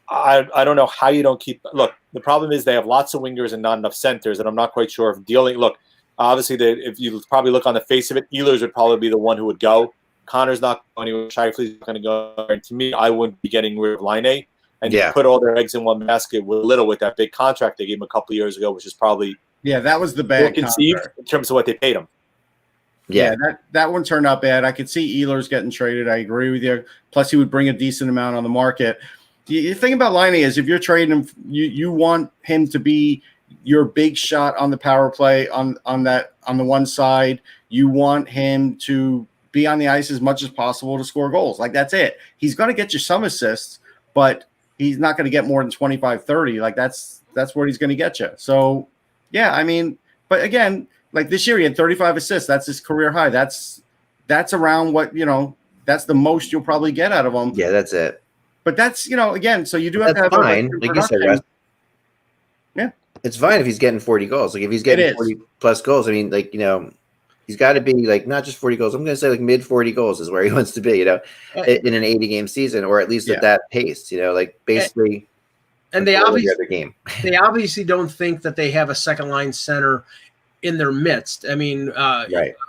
I don't know how you don't keep. Look, the problem is they have lots of wingers and not enough centers, and I'm not quite sure if dealing. Look, obviously, if you probably look on the face of it, Ehlers would probably be the one who would go. Connor's not going anywhere. Scheifele's not going to go. And to me, I wouldn't be getting rid of Laine. And put all their eggs in one basket with Little with that big contract they gave him a couple of years ago, which is probably that was the bad conceived in terms of what they paid him. Yeah, that one turned out bad. I could see Ehlers getting traded. I agree with you. Plus, he would bring a decent amount on the market. The thing about Laine is if you're trading him, you want him to be your big shot on the power play on the one side. You want him to be on the ice as much as possible to score goals. Like, that's it. He's going to get you some assists, but he's not going to get more than 25, 30. Like, that's where he's going to get you. So, yeah, I mean, but again, like this year he had 35 assists. That's his career high. That's around what, that's the most you'll probably get out of him. Yeah, that's it. But that's, again, so you do have to have fine. Like you said, Russ. Yeah. It's fine if he's getting 40 goals. Like if he's getting 40 plus goals, I mean, like, he's got to be like not just 40 goals. I'm going to say like mid 40 goals is where he wants to be, in an 80-game season, or at least at that pace, like basically. And they obviously don't think that they have a second line center in their midst. I mean,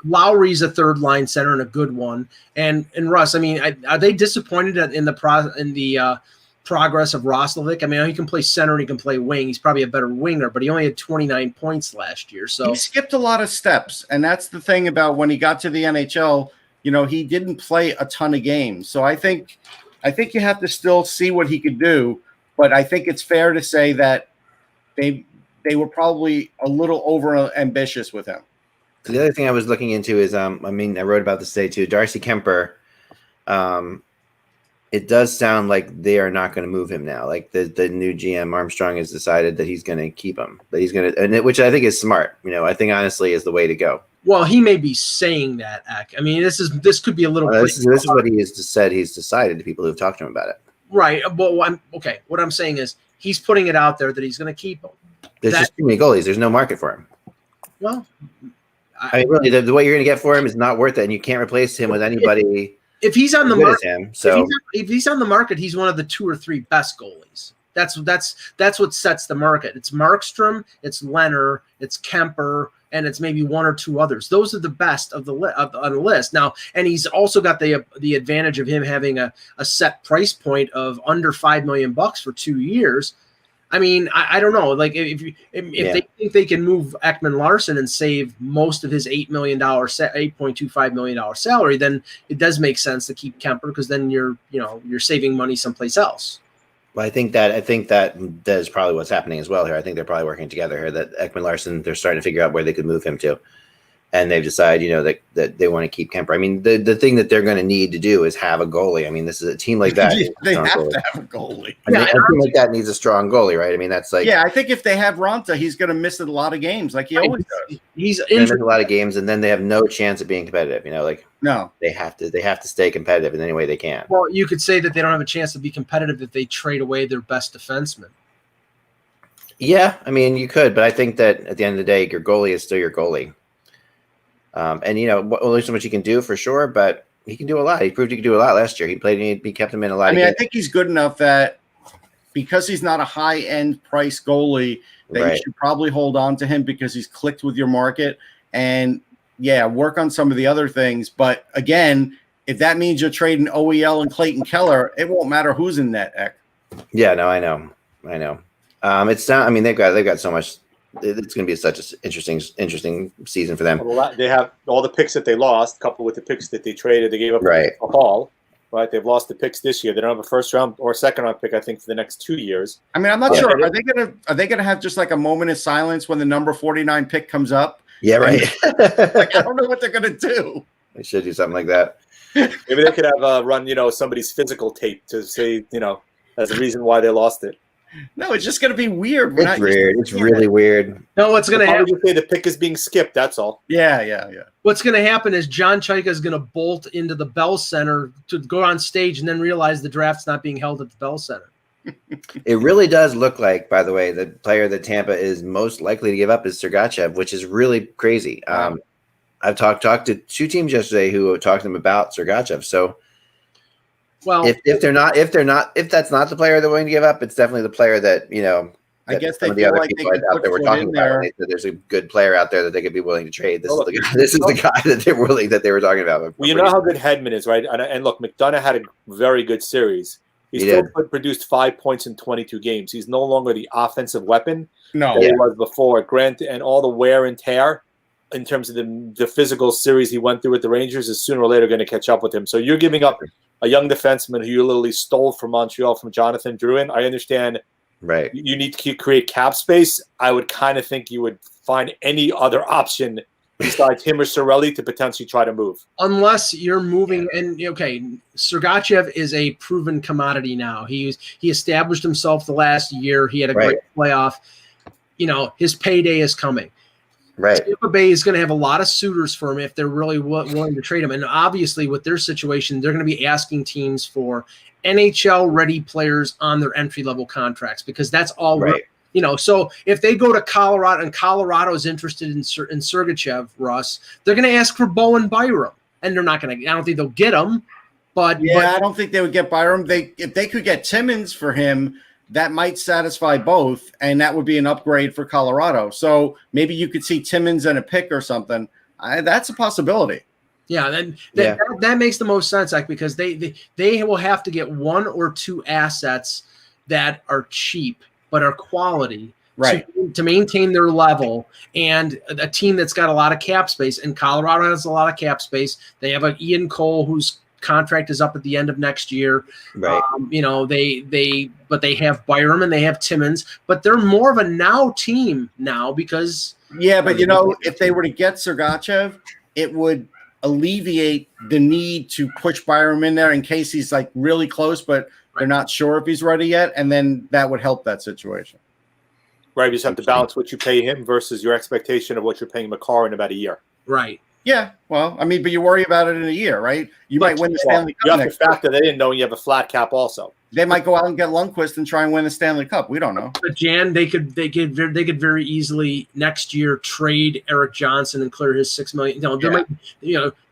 Lowry's a third line center and a good one. And Russ, I mean, are they disappointed in the progress of Roslovic? I mean, he can play center and he can play wing. He's probably a better winger, but he only had 29 points last year. So he skipped a lot of steps, and that's the thing about when he got to the NHL. He didn't play a ton of games. So I think you have to still see what he could do. But I think it's fair to say that they were probably a little over ambitious with him. The other thing I was looking into is, I wrote about this today too. Darcy Kemper. It does sound like they are not going to move him now. Like the new GM Armstrong has decided that he's going to keep him, that he's going to, which I think is smart. I think honestly is the way to go. Well, he may be saying that, Ek. I mean, this could be a little. This is what he has said. He's decided to people who've talked to him about it. Right. But what I'm saying is he's putting it out there that he's going to keep him. There's just too many goalies. There's no market for him. Well, I mean, really, the what you're going to get for him is not worth it, and you can't replace him with anybody. If he's on the market, so if he's on the market, he's one of the 2 or 3 best goalies. That's what sets the market. It's Markstrom, it's Leonard, it's Kemper, and it's maybe 1 or 2 others. Those are the best on the list now. And he's also got the advantage of him having a set price point of under $5 million for 2 years. I mean, I don't know. Like if they think they can move Ekman-Larsson and save most of his $8.25 million salary, then it does make sense to keep Kemper, because then you're saving money someplace else. Well, I think that is probably what's happening as well here. I think they're probably working together here. That Ekman-Larsson, they're starting to figure out where they could move him to, and they've decided, that they want to keep Kemper. I mean, the thing that they're going to need to do is have a goalie. I mean, this is a team like that. They have to have a goalie. I mean, a team like that needs a strong goalie, right? I mean, that's like. Yeah, I think if they have Ronta, he's going to miss a lot of games, like he always does. He's injured a lot of games, and then they have no chance of being competitive. No, they have to stay competitive in any way they can. Well, you could say that they don't have a chance to be competitive if they trade away their best defenseman. Yeah, I mean, you could, but I think that at the end of the day, your goalie is still your goalie. And only so much he can do for sure, but he can do a lot. He proved he could do a lot last year. He kept him in a lot. I think he's good enough that because he's not a high-end price goalie, that you should probably hold on to him because he's clicked with your market and work on some of the other things. But again, if that means you're trading OEL and Clayton Keller, it won't matter who's in net, Ek. Yeah, no, I know. It's not. I mean, they've got so much. It's going to be such an interesting season for them. They have all the picks that they lost, coupled with the picks that they traded. They gave up a haul. Right, they've lost the picks this year. They don't have a first round or second round pick, I think, for the next 2 years. I mean, I'm not sure. Are they gonna have just like a moment of silence when the number 49 pick comes up? Yeah, right. I don't know what they're gonna do. They should do something like that. Maybe they could have run, somebody's physical tape to say, as a reason why they lost it. No, it's just going to be weird. It's weird. It's really weird. No, what's going to happen? Just say the pick is being skipped. That's all. Yeah. What's going to happen is John Chaika is going to bolt into the Bell Center to go on stage and then realize the draft's not being held at the Bell Center. It really does look like, by the way, the player that Tampa is most likely to give up is Sergachev, which is really crazy. Wow. I've talked to 2 teams yesterday who talked to them about Sergachev. So, Well, if that's not the player they're willing to give up, it's definitely the player that I guess some they of the feel other like they people could out put there were foot talking in about. there. They said there's a good player out there that they could be willing to trade. This Well, is the guy. This is the guy that they were talking about. Well, you know how good Hedman is, right? And look, McDonough had a very good series. He still produced 5 points in 22 games. He's no longer the offensive weapon that he was before. Grant and all the wear and tear in terms of the physical series he went through with the Rangers is sooner or later going to catch up with him. So you're giving up a young defenseman who you literally stole from Montreal from Jonathan Drouin. I understand. Right. You need to create cap space. I would kind of think you would find any other option besides him or Cirelli to potentially try to move. Unless you're moving, and okay, Sergachev is a proven commodity now. He established himself the last year. He had a great playoff. His payday is coming. Right. Tampa Bay is going to have a lot of suitors for him if they're really willing to trade him. And obviously, with their situation, they're going to be asking teams for NHL-ready players on their entry-level contracts because that's all right. So if they go to Colorado and Colorado is interested in Sergachev, Russ, they're going to ask for Bowen Byram, and they're not going to. I don't think they'll get him, but I don't think they would get Byram. If they could get Timmins for him, that might satisfy both, and that would be an upgrade for Colorado. So maybe you could see Timmins and a pick or something. That's a possibility. Yeah, that makes the most sense, like, because they will have to get 1 or 2 assets that are cheap but are quality, right, to maintain their level, and a team that's got a lot of cap space. And Colorado has a lot of cap space. They have an Ian Cole whose contract is up at the end of next year. Right. But they have Byram and they have Timmins, but they're more of a now team now because but if they were to get Sergachev, it would alleviate the need to push Byram in there in case he's like really close, but they're not sure if he's ready yet, and then that would help that situation. Right, you just have to balance what you pay him versus your expectation of what you're paying McCarr in about a year. Right. Yeah, well, I mean, but you worry about it in a year, right? You might win the Stanley Cup. You have to factor that in, knowing you have a flat cap also. They might go out and get Lundqvist and try and win the Stanley Cup. We don't know. But Jan, they could very easily next year trade Eric Johnson and clear his $6 million.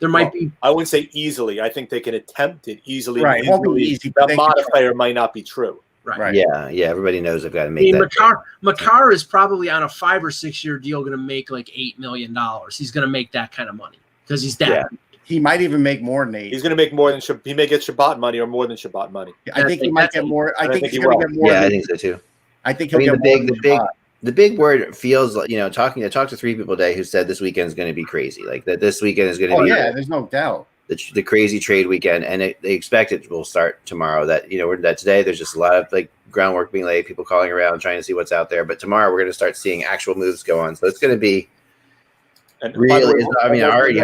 There might be. I wouldn't say easily. I think they can attempt it easily. Right, it won't be easy. That modifier might not be true. Right. Yeah. Everybody knows they've got to make that. McCarr is probably on a 5 or 6 year deal going to make like $8 million. He's going to make that kind of money because he's that. Yeah. He might even make more than 8. He's going to make more than he may get Shabbat money or more than Shabbat money. I think he might get more. I think he's going to get more. Yeah, I think so too. I think he'll get more. The big word feels like I talked to 3 people today who said this weekend is going to be crazy. Like that this weekend is going to be. Oh yeah, there's no doubt. The crazy trade weekend, and they expect it will start tomorrow. That that today there's just a lot of like groundwork being laid, people calling around trying to see what's out there. But tomorrow we're going to start seeing actual moves go on. So it's going to be. And really, I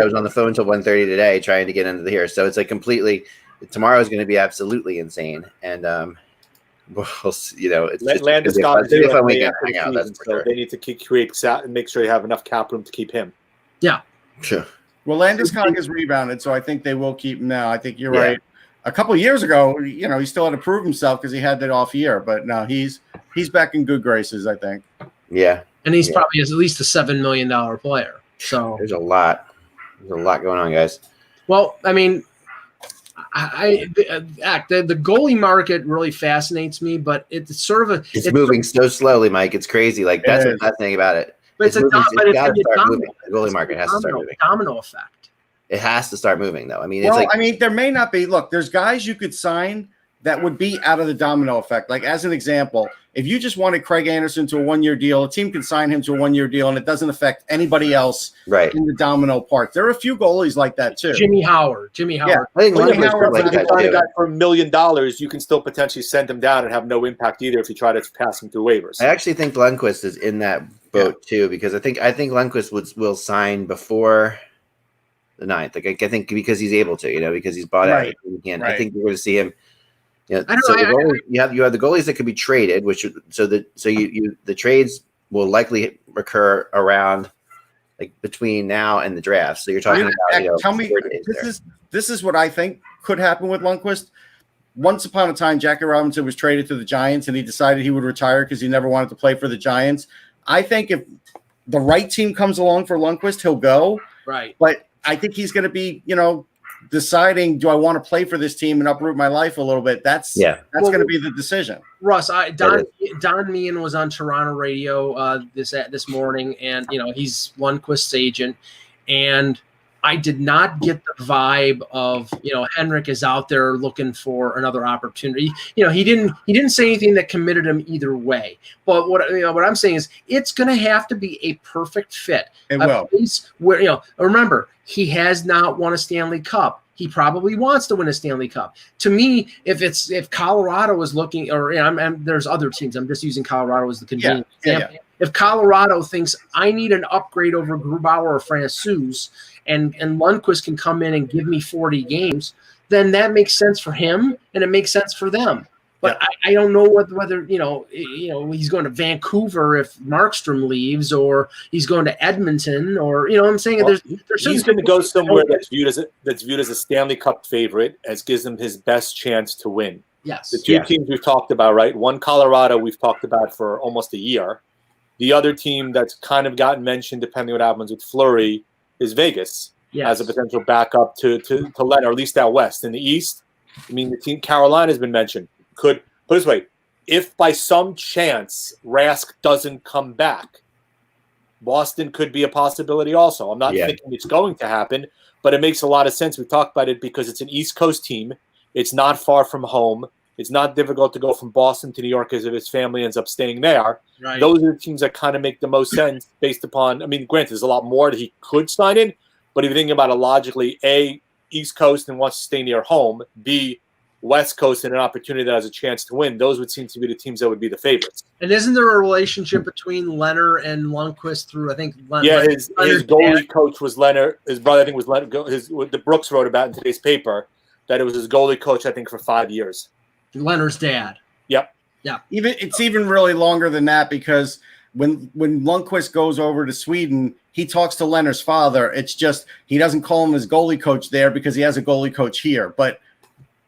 was on the phone until 1:30 today trying to get into here. So it's like completely. Tomorrow is going to be absolutely insane, and we'll see, it's Landeskog be a fun weekend to hang out. That's for sure. They need to create and make sure you have enough cap room to keep him. Yeah, sure. Well, Landeskog has rebounded, so I think they will keep him now. I think you're right. A couple of years ago, he still had to prove himself because he had that off year, but now he's back in good graces, I think. Yeah, and he's probably at least a $7 million player. So there's a lot going on, guys. Well, I mean, the goalie market really fascinates me, but it's sort of it's moving so slowly, Mike. It's crazy. Like that's what's fascinating about it. But it's got to start moving. The goalie market has to start moving. Domino effect. It has to start moving, though. I mean, there may not be. Look, there's guys you could sign that would be out of the domino effect. Like as an example, if you just wanted Craig Anderson to a 1-year deal, a team can sign him to a 1-year deal, and it doesn't affect anybody else in the domino part. There are a few goalies like that too. Jimmy Howard. Yeah, I think Howard like that too. For $1 million, you can still potentially send him down and have no impact either if you try to pass him through waivers. I actually think Lundqvist is in that boat too, because I think Lundqvist will sign before the 9th. Like I think because he's able to, because he's bought out. I think we're going to see him. You have the goalies that could be traded, the trades will likely occur around like between now and the draft. So you're talking about tell me this is what I think could happen with Lundqvist. once upon a time, Jackie Robinson was traded to the Giants, and he decided he would retire because he never wanted to play for the Giants. I think if the right team comes along for Lundqvist, he'll go. Right. But I think he's going to be, deciding, do I want to play for this team and uproot my life a little bit? That's going to be the decision. Russ, Don Meehan was on Toronto radio this morning, and he's Lundqvist's agent, and I did not get the vibe of Henrik is out there looking for another opportunity. He didn't say anything that committed him either way. But what I'm saying is it's going to have to be a perfect fit. It will. Place where remember, he has not won a Stanley Cup. He probably wants to win a Stanley Cup. To me, if Colorado is looking, or there's other teams. I'm just using Colorado as the convenient example. Yeah. If Colorado thinks I need an upgrade over Grubauer or Francouz, and Lundqvist can come in and give me 40 games, then that makes sense for him and it makes sense for them. But I don't know whether he's going to Vancouver if Markstrom leaves, or he's going to Edmonton, or I'm saying there's he's going to go somewhere that's viewed as a Stanley Cup favorite, as gives him his best chance to win. Yes. The two teams we've talked about, right? One, Colorado, we've talked about for almost a year. The other team that's kind of gotten mentioned, depending on what happens with Fleury, is Vegas as a potential backup to Laine, or at least out west. In the East, the team Carolina has been mentioned. Could put it this way, if by some chance Rask doesn't come back, Boston could be a possibility also. I'm not thinking it's going to happen, but it makes a lot of sense. We've talked about it because it's an East Coast team. It's not far from home. It's not difficult to go from Boston to New York as if his family ends up staying there. Right. Those are the teams that kind of make the most sense based upon, granted, there's a lot more that he could sign in, but if you're thinking about it logically, A, East Coast and wants to stay near home, B, West Coast and an opportunity that has a chance to win, those would seem to be the teams that would be the favorites. And isn't there a relationship between Leonard and Lundqvist through, I think, his goalie coach was Leonard. His brother, I think, was Leonard. The Brooks wrote about in today's paper that it was his goalie coach, I think, for 5 years. Leonard's dad. Yep. Yeah. It's even really longer than that, because when Lundqvist goes over to Sweden, he talks to Leonard's father. It's just he doesn't call him his goalie coach there because he has a goalie coach here, but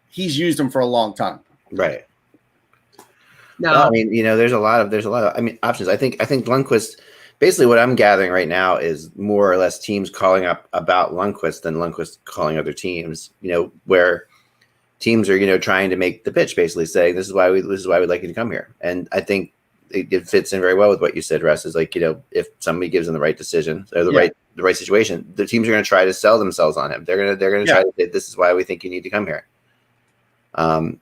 he's used him for a long time. Right. No, well, there's a lot of options. I think Lundqvist, basically what I'm gathering right now is more or less teams calling up about Lundqvist than Lundqvist calling other teams, where teams are, trying to make the pitch, basically saying this is why we'd like you to come here. And I think it fits in very well with what you said, Russ, is like, if somebody gives them the right decision or the right situation, the teams are going to try to sell themselves on him. They're going to try to say, this is why we think you need to come here. And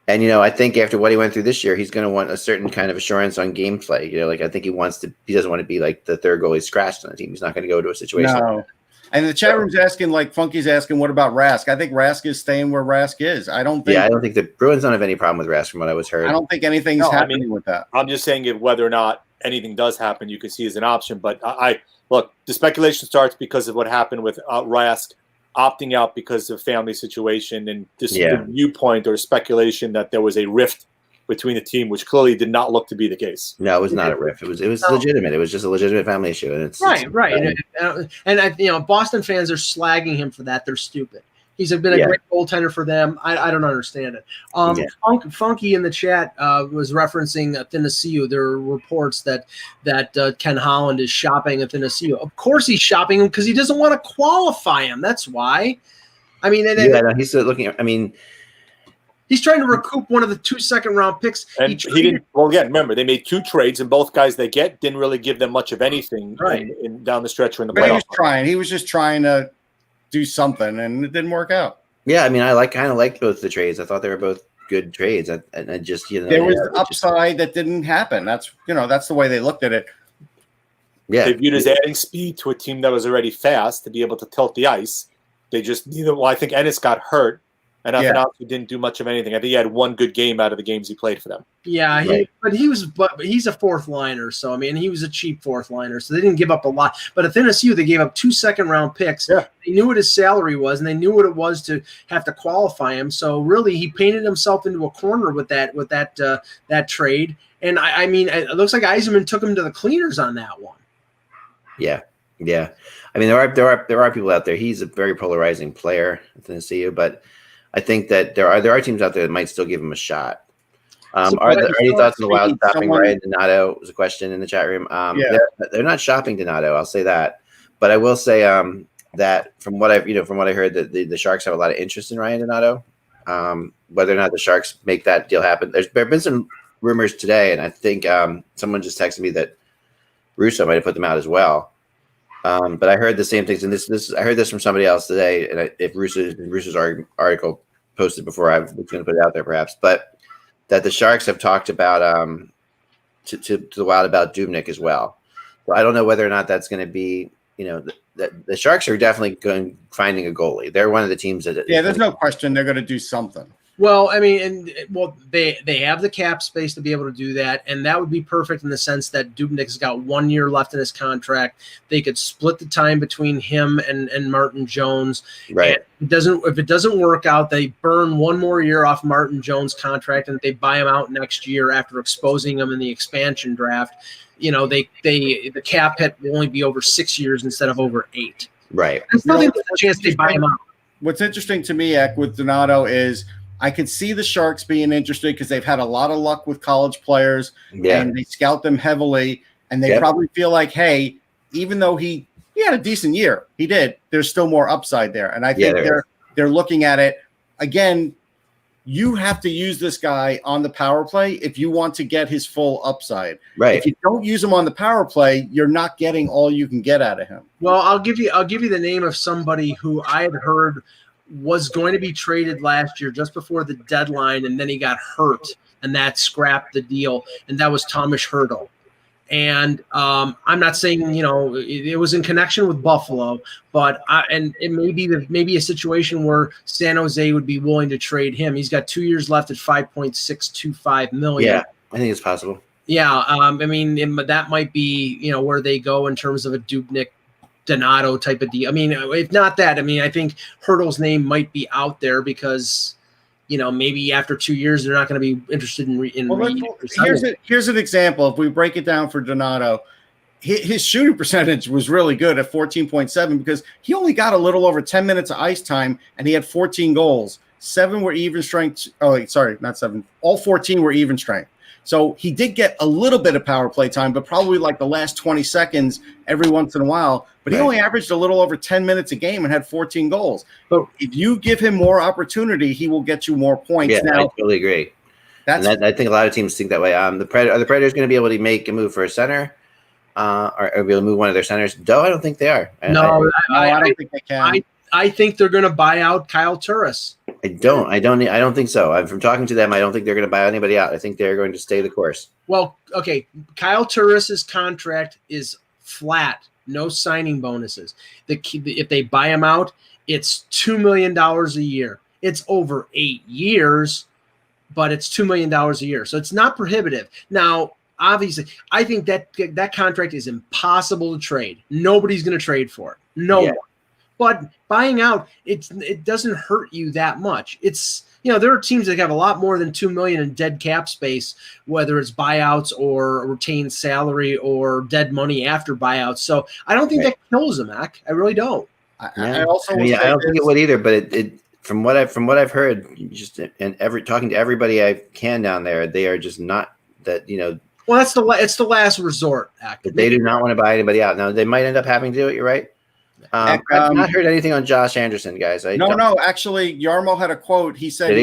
I think after what he went through this year, he's going to want a certain kind of assurance on gameplay. I think he doesn't want to be like the third goalie scratched on the team. He's not going to go to a situation. No. And the chat room's asking, like Funky's asking, what about Rask? I think Rask is staying where Rask is. I don't think the Bruins don't have any problem with Rask from what I was heard. I don't think anything's happening with that. I'm just saying if whether or not anything does happen, you can see as an option. But look, the speculation starts because of what happened with Rask opting out because of family situation and the viewpoint or speculation that there was a rift between the team, which clearly did not look to be the case. No, it was not a rift. It was legitimate. It was just a legitimate family issue. And it's right. And Boston fans are slagging him for that. They're stupid. He's been a great goaltender for them. I don't understand it. Funky in the chat was referencing Athanasiou. There are reports that Ken Holland is shopping Athanasiou. Of course he's shopping him because he doesn't want to qualify him. That's why. He's looking. He's trying to recoup one of the 2 second-round picks. And he didn't. Well, again, remember they made 2 trades, and both guys they get didn't really give them much of anything in down the stretch or in the playoffs. He was just trying to do something, and it didn't work out. Yeah, I kind of liked both the trades. I thought they were both good trades, and I just there was upside that didn't happen. That's the way they looked at it. Yeah, they viewed as adding speed to a team that was already fast to be able to tilt the ice. They just I think Ennis got hurt. And Athanasiou didn't do much of anything. I think he had 1 good game out of the games he played for them. Yeah, but he's a fourth liner, so he was a cheap fourth liner, so they didn't give up a lot. But Athanasiou, they gave up 2 second-round picks. Yeah. They knew what his salary was, and they knew what it was to have to qualify him. So really, he painted himself into a corner with that trade. And it looks like Yzerman took him to the cleaners on that one. Yeah. There are people out there. He's a very polarizing player, Athanasiou, but. I think that there are teams out there that might still give him a shot. So Are there any thoughts on the Wild shopping someone- Ryan Donato? Was a question in the chat room. Yeah. They're not shopping Donato. I'll say that, but I will say that from what I've heard, that the Sharks have a lot of interest in Ryan Donato. Whether or not the Sharks make that deal happen, there have been some rumors today, and I think someone just texted me that Russo might have put them out as well. But I heard the same things, and I heard this from somebody else today, and if Russo's article posted before, I was going to put it out there perhaps, but that the Sharks have talked about to the Wild about Dubnyk as well. So I don't know whether or not that's going to be, the Sharks are definitely finding a goalie. They're one of the teams that there's no question they're going to do something. Well, I mean, they have the cap space to be able to do that, and that would be perfect in the sense that Dubnyk's got 1 year left in his contract. They could split the time between him and Martin Jones. Right. And if it doesn't work out, they burn 1 more year off Martin Jones' contract, and they buy him out next year after exposing him in the expansion draft. The cap hit will only be over 6 years instead of over 8. Right. I still think there's a chance they buy him out. What's interesting to me, Ek, with Donato is I could see the Sharks being interested because they've had a lot of luck with college players, and they scout them heavily, and they probably feel like, hey, even though he had a decent year, he did, there's still more upside there. And I think they're looking at it again. You have to use this guy on the power play if you want to get his full upside. Right. If you don't use him on the power play, you're not getting all you can get out of him. Well, I'll give you the name of somebody who I had heard was going to be traded last year just before the deadline, and then he got hurt, and that scrapped the deal, and that was Thomas Hertl. And I'm not saying it was in connection with Buffalo, but it may be a situation where San Jose would be willing to trade him. He's got 2 years left at $5.625 million. Yeah, I think it's possible. Yeah, that might be where they go in terms of a Dubnyk Donato type of deal. I mean, if not that, I think Hertl's name might be out there because maybe after 2 years they're not going to be interested in. Here's an example. If we break it down for Donato, his shooting percentage was really good at 14.7 because he only got a little over 10 minutes of ice time and he had 14 goals. 7 were even strength. Oh, sorry, not 7. All 14 were even strength. So he did get a little bit of power play time, but probably like the last 20 seconds every once in a while. But he only averaged a little over 10 minutes a game and had 14 goals. But if you give him more opportunity, he will get you more points. Yeah, I totally agree. I think a lot of teams think that way. Are the Predators going to be able to make a move for a center or be able to move one of their centers? No, I don't think they are. I don't think they can. I think they're going to buy out Kyle Turris. I don't think so. From talking to them, I don't think they're going to buy anybody out. I think they're going to stay the course. Well, okay. Kyle Turris's contract is flat, no signing bonuses. If they buy him out, it's $2 million a year. It's over 8 years, but it's $2 million a year. So it's not prohibitive. Now, obviously, I think that contract is impossible to trade. Nobody's going to trade for it. No one. But buying out, it doesn't hurt you that much. It's there are teams that have a lot more than $2 million in dead cap space, whether it's buyouts or retained salary or dead money after buyouts. So I don't think that kills them, Mac. I really don't. I don't think it would either. But it from what I've heard, talking to everybody I can down there, they are just not that Well, it's the last resort, Act. But they do not want to buy anybody out. Now they might end up having to do it. You're right. I've not heard anything on Josh Anderson, guys. No. Actually, Yarmo had a quote. He said,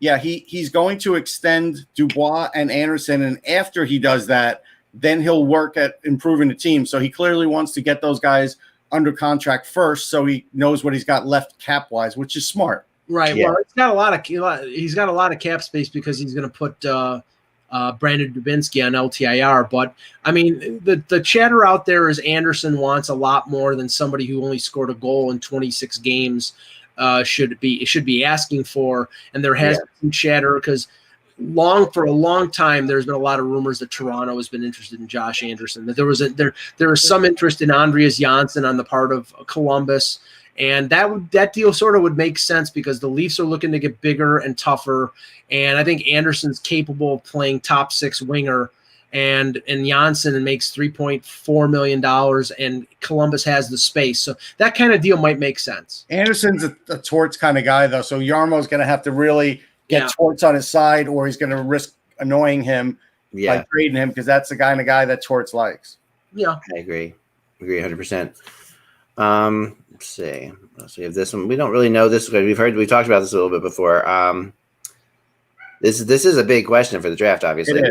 he's going to extend Dubois and Anderson, and after he does that, then he'll work at improving the team. So he clearly wants to get those guys under contract first, so he knows what he's got left cap wise, which is smart. Right. Yeah. Well, he's got a lot of cap space because he's going to put Brandon Dubinsky on LTIR. But I mean, the chatter out there is Anderson wants a lot more than somebody who only scored a goal in 26 games should be asking for. And there has been chatter because for a long time there's been a lot of rumors that Toronto has been interested in Josh Anderson. That there was some interest in Andreas Janssen on the part of Columbus. And that deal sort of would make sense because the Leafs are looking to get bigger and tougher. And I think Anderson's capable of playing top 6 winger and Janssen makes $3.4 million, and Columbus has the space. So that kind of deal might make sense. Anderson's a Torts kind of guy, though. So Yarmo's going to have to really get Torts on his side, or he's going to risk annoying him by trading him, because that's the kind of guy that Torts likes. Yeah, I agree 100%. Let's see. We have this one. We don't really know this. We talked about this a little bit before. This is a big question for the draft. Obviously,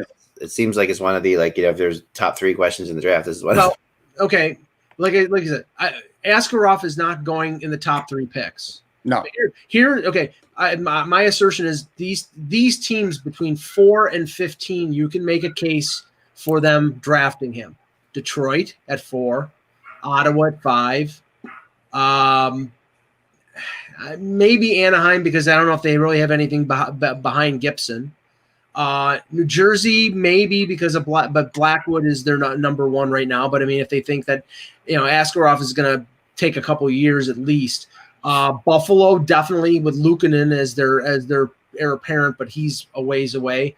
it seems like it's one of the, like, if there's top 3 questions in the draft, this is one. Well, okay, like I said, Askarov is not going in the top 3 picks. No. Okay. My assertion is these teams between 4 and 15, you can make a case for them drafting him. Detroit at 4, Ottawa at 5, maybe Anaheim, because I don't know if they really have anything behind Gibson. New Jersey maybe because of but Blackwood is their number 1 right now. But I mean, if they think that Askarov is going to take a couple of years at least. Buffalo definitely with Luukkonen as their heir apparent, but he's a ways away.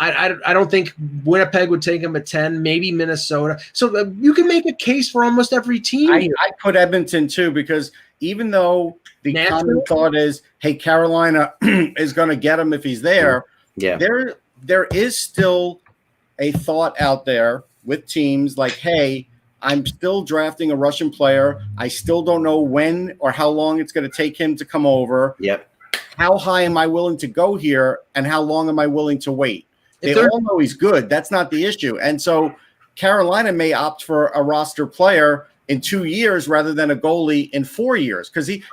I don't think Winnipeg would take him at 10, maybe Minnesota. So you can make a case for almost every team. I put Edmonton too, because even though the common thought is, hey, Carolina is going to get him if he's there, there is still a thought out there with teams like, hey, I'm still drafting a Russian player. I still don't know when or how long it's going to take him to come over. Yep. How high am I willing to go here, and how long am I willing to wait? They all know he's good. That's not the issue. And so Carolina may opt for a roster player in 2 years rather than a goalie in 4 years, because he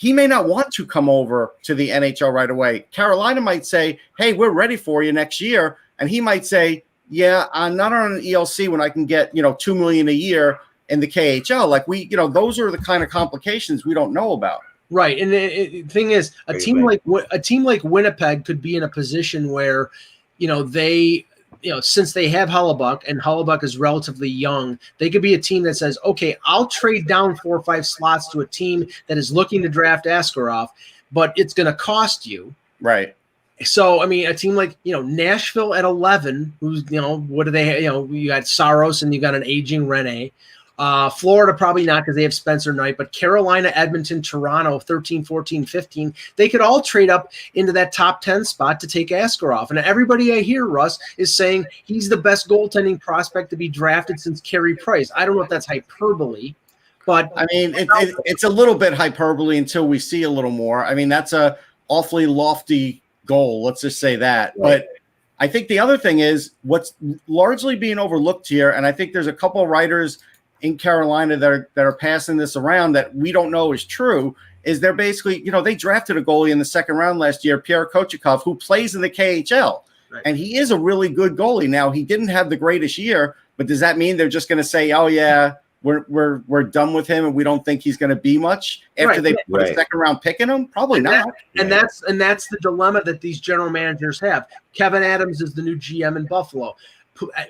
may not want to come over to the NHL right away. Carolina might say, hey, we're ready for you next year. And he might say, yeah, I'm not on an ELC when I can get, $2 million a year in the KHL. Like those are the kind of complications we don't know about. Right, and the thing is, a team like Winnipeg could be in a position where, they, since they have Hellebuyck, and Hellebuyck is relatively young, they could be a team that says, okay, I'll trade down 4 or 5 slots to a team that is looking to draft Askarov, but it's going to cost you. Right. So, I mean, a team like, Nashville at 11, who's, what do they, you got Saros and you got an aging Rene. Florida, probably not because they have Spencer Knight, but Carolina, Edmonton, Toronto, 13, 14, 15, they could all trade up into that top 10 spot to take Askarov. And everybody I hear, Russ, is saying he's the best goaltending prospect to be drafted since Carey Price. I don't know if that's hyperbole, but I mean, it's a little bit hyperbole until we see a little more. I mean, that's a awfully lofty goal. Let's just say that. Right. But I think the other thing is what's largely being overlooked here, and I think there's a couple of writers in Carolina that are passing this around that we don't know is true, is they're basically, they drafted a goalie in the 2nd round last year, Pierre Kochetkov, who plays in the KHL. Right. And he is a really good goalie. Now, he didn't have the greatest year, but does that mean they're just going to say, oh, yeah, we're done with him and we don't think he's going to be much after they put a 2nd round pick in him? Probably not. And that's the dilemma that these general managers have. Kevin Adams is the new GM in Buffalo.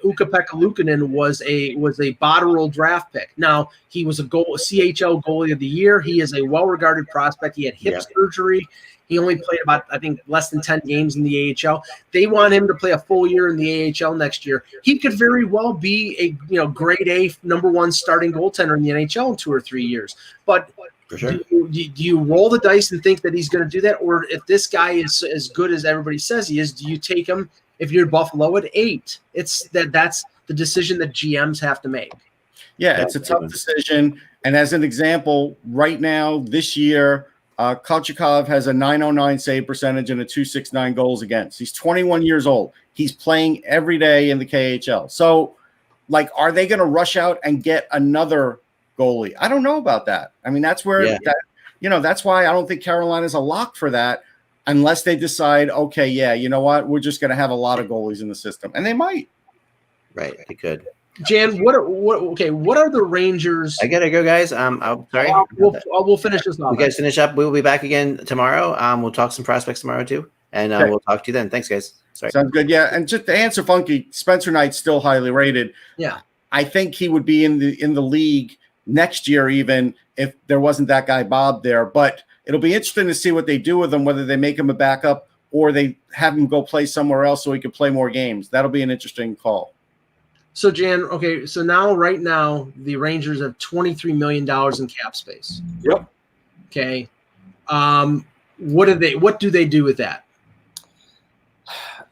Ukko-Pekka Luukkonen was a Botterill draft pick. Now, he was a CHL goalie of the year. He is a well-regarded prospect. He had hip surgery. He only played about, I think, less than 10 games in the AHL. They want him to play a full year in the AHL next year. He could very well be a grade A number 1 starting goaltender in the NHL in 2 or 3 years. But for sure. Do you roll the dice and think that he's going to do that? Or if this guy is as good as everybody says he is, do you take him if you're Buffalo at 8? That's the decision that GMs have to make. Yeah, it's a tough decision. And as an example, right now, this year, Kochetkov has a .909 save percentage and a .269 goals against. He's 21 years old. He's playing every day in the KHL. So, are they going to rush out and get another goalie? I don't know about that. I mean, that's where that's why I don't think Carolina's a lock for that, unless they decide, okay, yeah, you know what, we're just going to have a lot of goalies in the system, and they might. Right, they could. Jan, what are the Rangers? I gotta go, guys. I'm sorry. We'll finish this off. You guys finish up. We will be back again tomorrow. We'll talk some prospects tomorrow too, and we'll talk to you then. Thanks, guys. Sorry. Sounds good. Yeah, and just to answer Funky, Spencer Knight's still highly rated. Yeah, I think he would be in the league next year, even if there wasn't that guy Bob there. But it'll be interesting to see what they do with him, whether they make him a backup or they have him go play somewhere else so he can play more games. That'll be an interesting call. So Jan, okay, so right now, the Rangers have $23 million in cap space. Yep. Okay. What do they do with that?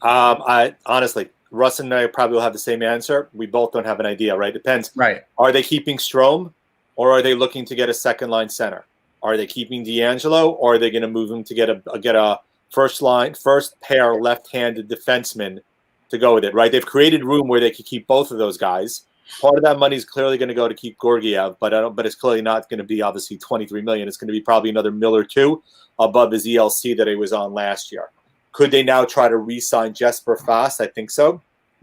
I honestly, Russ and I probably will have the same answer. We both don't have an idea, right? Depends. Right. Are they keeping Strome, or are they looking to get a second line center? Are they keeping D'Angelo, or are they going to move him to get a first pair left-handed defenseman to go with it? Right. They've created room where they could keep both of those guys. Part of that money is clearly going to go to keep Georgiev, but it's clearly not going to be obviously $23 million. It's going to be probably another $1 or $2 above his ELC that he was on last year. Could they now try to re-sign Jesper Fast? I think so.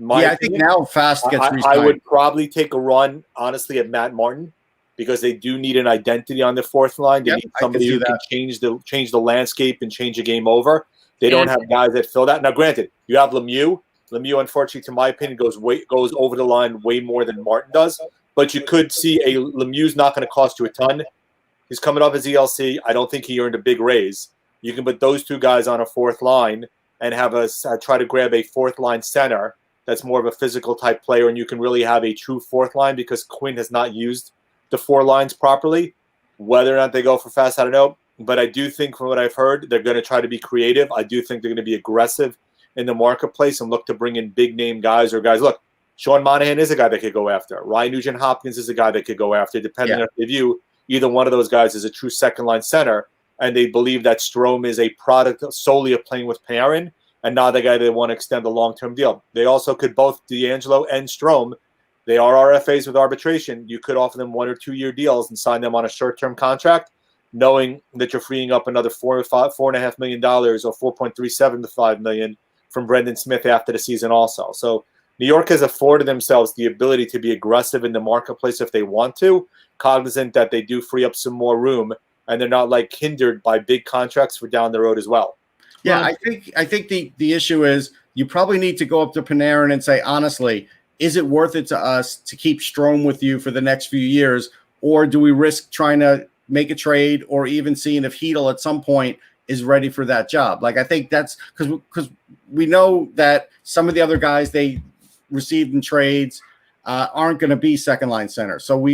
I think now Fast gets re-signed. I would probably take a run, honestly, at Matt Martin, because they do need an identity on the fourth line. They need somebody who can change the landscape and change a game over. They don't have guys that fill that. Now, granted, you have Lemieux. Lemieux, unfortunately, to my opinion, goes over the line way more than Martin does. But you could see Lemieux's not going to cost you a ton. He's coming off his ELC. I don't think he earned a big raise. You can put those two guys on a fourth line and have try to grab a fourth line center that's more of a physical type player, and you can really have a true fourth line because Quinn has not used the four lines properly. Whether or not they go for Fast, I don't know. But I do think from what I've heard, they're going to try to be creative. I do think they're going to be aggressive in the marketplace and look to bring in big name guys or guys. Look, Sean Monahan is a guy they could go after. Ryan Nugent-Hopkins is a guy they could go after, depending on if they view either one of those guys as a true second line center. And they believe that Strome is a product solely of playing with Panarin and not the guy they want to extend a long-term deal. They also could both D'Angelo and Strome. They are RFAs with arbitration. You could offer them 1 or 2 year deals and sign them on a short-term contract, knowing that you're freeing up another $4.5 million or $4.37 to $5 million from Brendan Smith after the season also. So New York has afforded themselves the ability to be aggressive in the marketplace if they want to, cognizant that they do free up some more room and they're not like hindered by big contracts for down the road as well. Yeah, I think the issue is you probably need to go up to Panarin and say, honestly, is it worth it to us to keep Strome with you for the next few years, or do we risk trying to make a trade or even seeing if Hedl at some point is ready for that job? Like, I think that's because we know that some of the other guys they received in trades aren't going to be second line center. So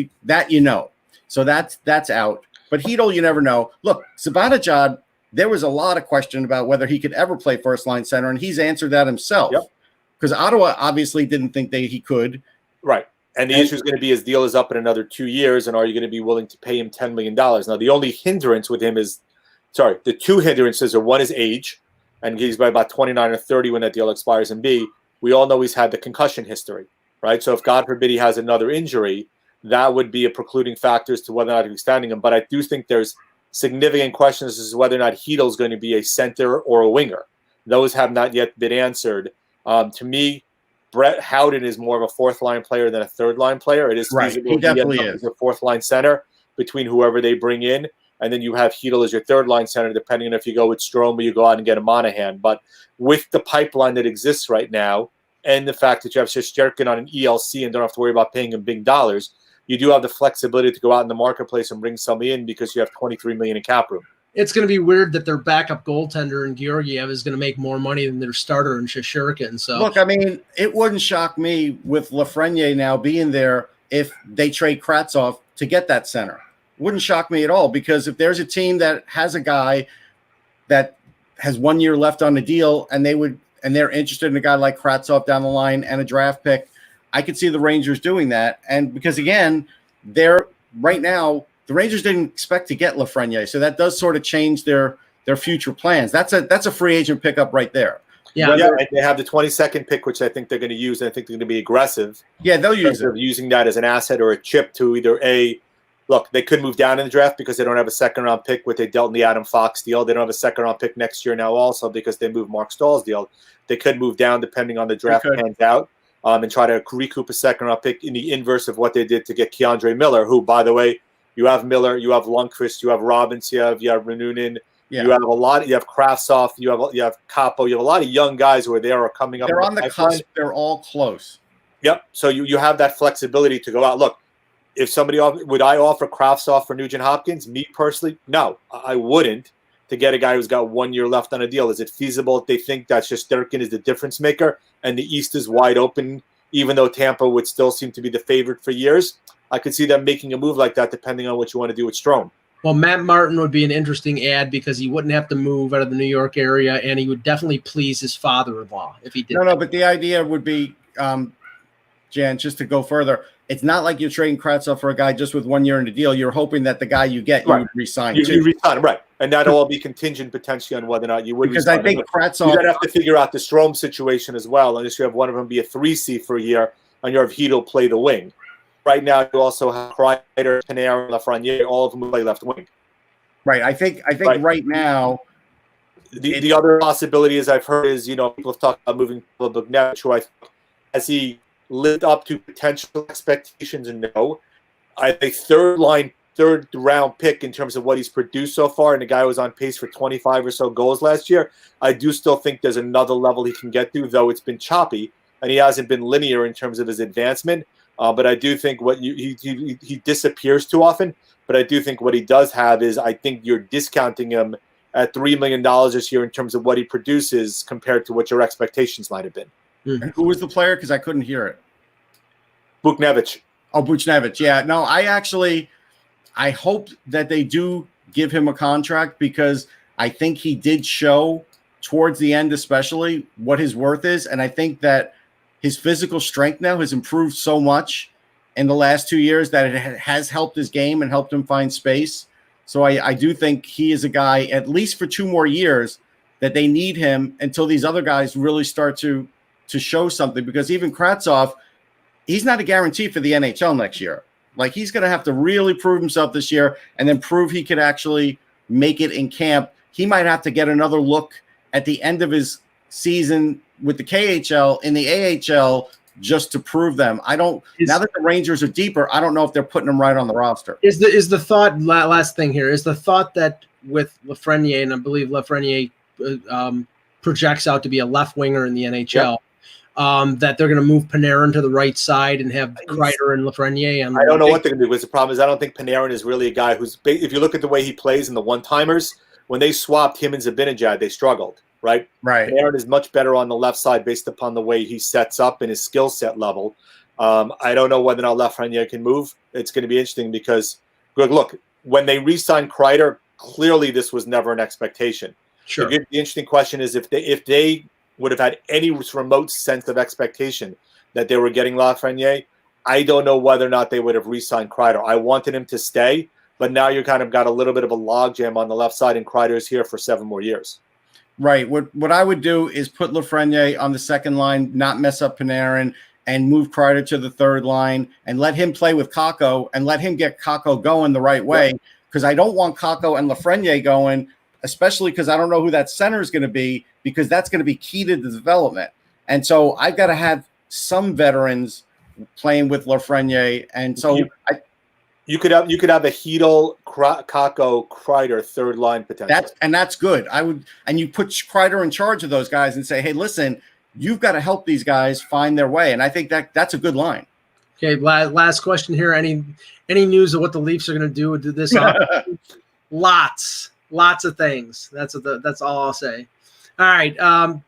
so that's out. But Hedl, you never know. Look, Zibanejad, there was a lot of question about whether he could ever play first line center, and he's answered that himself. Yep. Because Ottawa obviously didn't think he could. Right. And the issue is going to be his deal is up in another 2 years, and are you going to be willing to pay him $10 million? Now, the only hindrance with him the two hindrances are, one is age, and he's by about 29 or 30 when that deal expires, and B, we all know he's had the concussion history, right? So if, God forbid, he has another injury, that would be a precluding factor as to whether or not he's extending him. But I do think there's significant questions as to whether or not Hedl is going to be a center or a winger. Those have not yet been answered. To me, Brett Howden is more of a fourth-line player than a third-line player. It is feasible. He definitely is a fourth-line center between whoever they bring in, and then you have Hedl as your third-line center, depending on if you go with Strome or you go out and get a Monahan. But with the pipeline that exists right now and the fact that you have Shesterkin on an ELC and don't have to worry about paying him big dollars, you do have the flexibility to go out in the marketplace and bring somebody in because you have $23 million in cap room. It's going to be weird that their backup goaltender in Georgiev is going to make more money than their starter in Shesterkin. So look, I mean, it wouldn't shock me with Lafreniere now being there if they trade Kravtsov to get that center. Wouldn't shock me at all, because if there's a team that has a guy that has 1 year left on the deal and they're interested in a guy like Kravtsov down the line and a draft pick, I could see the Rangers doing that. And because again, right now, the Rangers didn't expect to get Lafreniere, so that does sort of change their future plans. That's a free agent pickup right there. Yeah, and they have the 22nd pick, which I think they're going to use, and I think they're going to be aggressive. Yeah, they'll use it. Using that as an asset or a chip to either look, they could move down in the draft because they don't have a second-round pick with they dealt in the Adam Fox deal. They don't have a second-round pick next year now also because they moved Mark Stahl's deal. They could move down depending on the draft pans out and try to recoup a second-round pick in the inverse of what they did to get Keandre Miller, who, by the way, you have Miller, you have Lundqvist, you have Robbins, you have Renunin, you have a lot. You have Kravtsov, you have Capo, you have a lot of young guys who are there or coming up. They're on the cusp. They're all close. Yep. So you have that flexibility to go out. Look, if somebody would I offer Kravtsov for Nugent Hopkins? Me personally, no, I wouldn't. to get a guy who's got 1 year left on a deal? Is it feasible if they think that Shesterkin is the difference maker and the East is wide open, even though Tampa would still seem to be the favorite for years? I could see them making a move like that depending on what you want to do with Strome. Well, Matt Martin would be an interesting ad because he wouldn't have to move out of the New York area, and he would definitely please his father-in-law if he did. No, but the idea would be, Jan, just to go further, it's not like you're trading Kravtsov for a guy just with 1 year in the deal. You're hoping that the guy you get, you would re-sign You re-sign, right. And that'll all be contingent potentially on whether or not you would because re-sign. I think Kravtsov... You're going to have to figure out the Strome situation as well, unless you have one of them be a 3C for a year and you have Heedle play the wing. Right now, you also have Kreider, Panarin, Lafreniere, all of them play left wing. Right. I think right now... The other possibility, as I've heard, is, people have talked about moving Buchnevich, who has he lived up to potential expectations? No. I think third round pick in terms of what he's produced so far, and the guy was on pace for 25 or so goals last year. I do still think there's another level he can get to, though it's been choppy, and he hasn't been linear in terms of his advancement. But I do think he disappears too often. But I do think what he does have is, I think you're discounting him at $3 million this year in terms of what he produces compared to what your expectations might have been. And who was the player? Because I couldn't hear it. Buchnevich. Oh, Buchnevich. Yeah. No, I hope that they do give him a contract because I think he did show towards the end, especially, what his worth is. And I think that his physical strength now has improved so much in the last 2 years that it has helped his game and helped him find space. So I do think he is a guy, at least for 2 more years, that they need him until these other guys really start to show something. Because even Kravtsov, he's not a guarantee for the NHL next year. Like, he's going to have to really prove himself this year and then prove he could actually make it in camp. He might have to get another look at the end of his season with the KHL in the AHL just to prove them. Now that the Rangers are deeper, I don't know if they're putting them right on the roster. Is the thought, last thing here, is the thought that with Lafreniere, and I believe Lafreniere projects out to be a left winger in the NHL, that they're going to move Panarin to the right side and have Kreider and Lafreniere. I don't know what they're going to do, because the problem is I don't think Panarin is really a guy who's – if you look at the way he plays in the one-timers, when they swapped him and Zibanejad, they struggled. Right. Panarin is much better on the left side based upon the way he sets up and his skill set level. I don't know whether or not Lafreniere can move. It's going to be interesting because, look, when they re-signed Kreider, clearly this was never an expectation. Sure. The interesting question is if they would have had any remote sense of expectation that they were getting Lafreniere, I don't know whether or not they would have re-signed Kreider. I wanted him to stay, but now you kind of got a little bit of a logjam on the left side, and Kreider's here for 7 more years. Right. What I would do is put Lafreniere on the second line, not mess up Panarin, and move Kreider to the third line and let him play with Kakko and let him get Kakko going the right way. Because I don't want Kakko and Lafreniere going, especially because I don't know who that center is going to be, because that's going to be key to the development. And so I've got to have some veterans playing with Lafreniere. And so you could have a Heedle, Kakko, Kreider third line potential. That's good. And you put Kreider in charge of those guys and say, hey, listen, you've got to help these guys find their way. And I think that's a good line. Okay, last question here. Any news of what the Leafs are going to do with this? Lots of things. That's all I'll say. All right.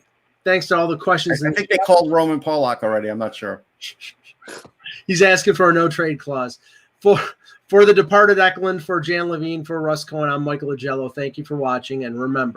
Thanks to all the questions. I think they called Roman Polak already. I'm not sure. He's asking for a no trade clause. For the departed Eklund, for Jan Levine, for Russ Cohen, I'm Michael Agello. Thank you for watching, and remember,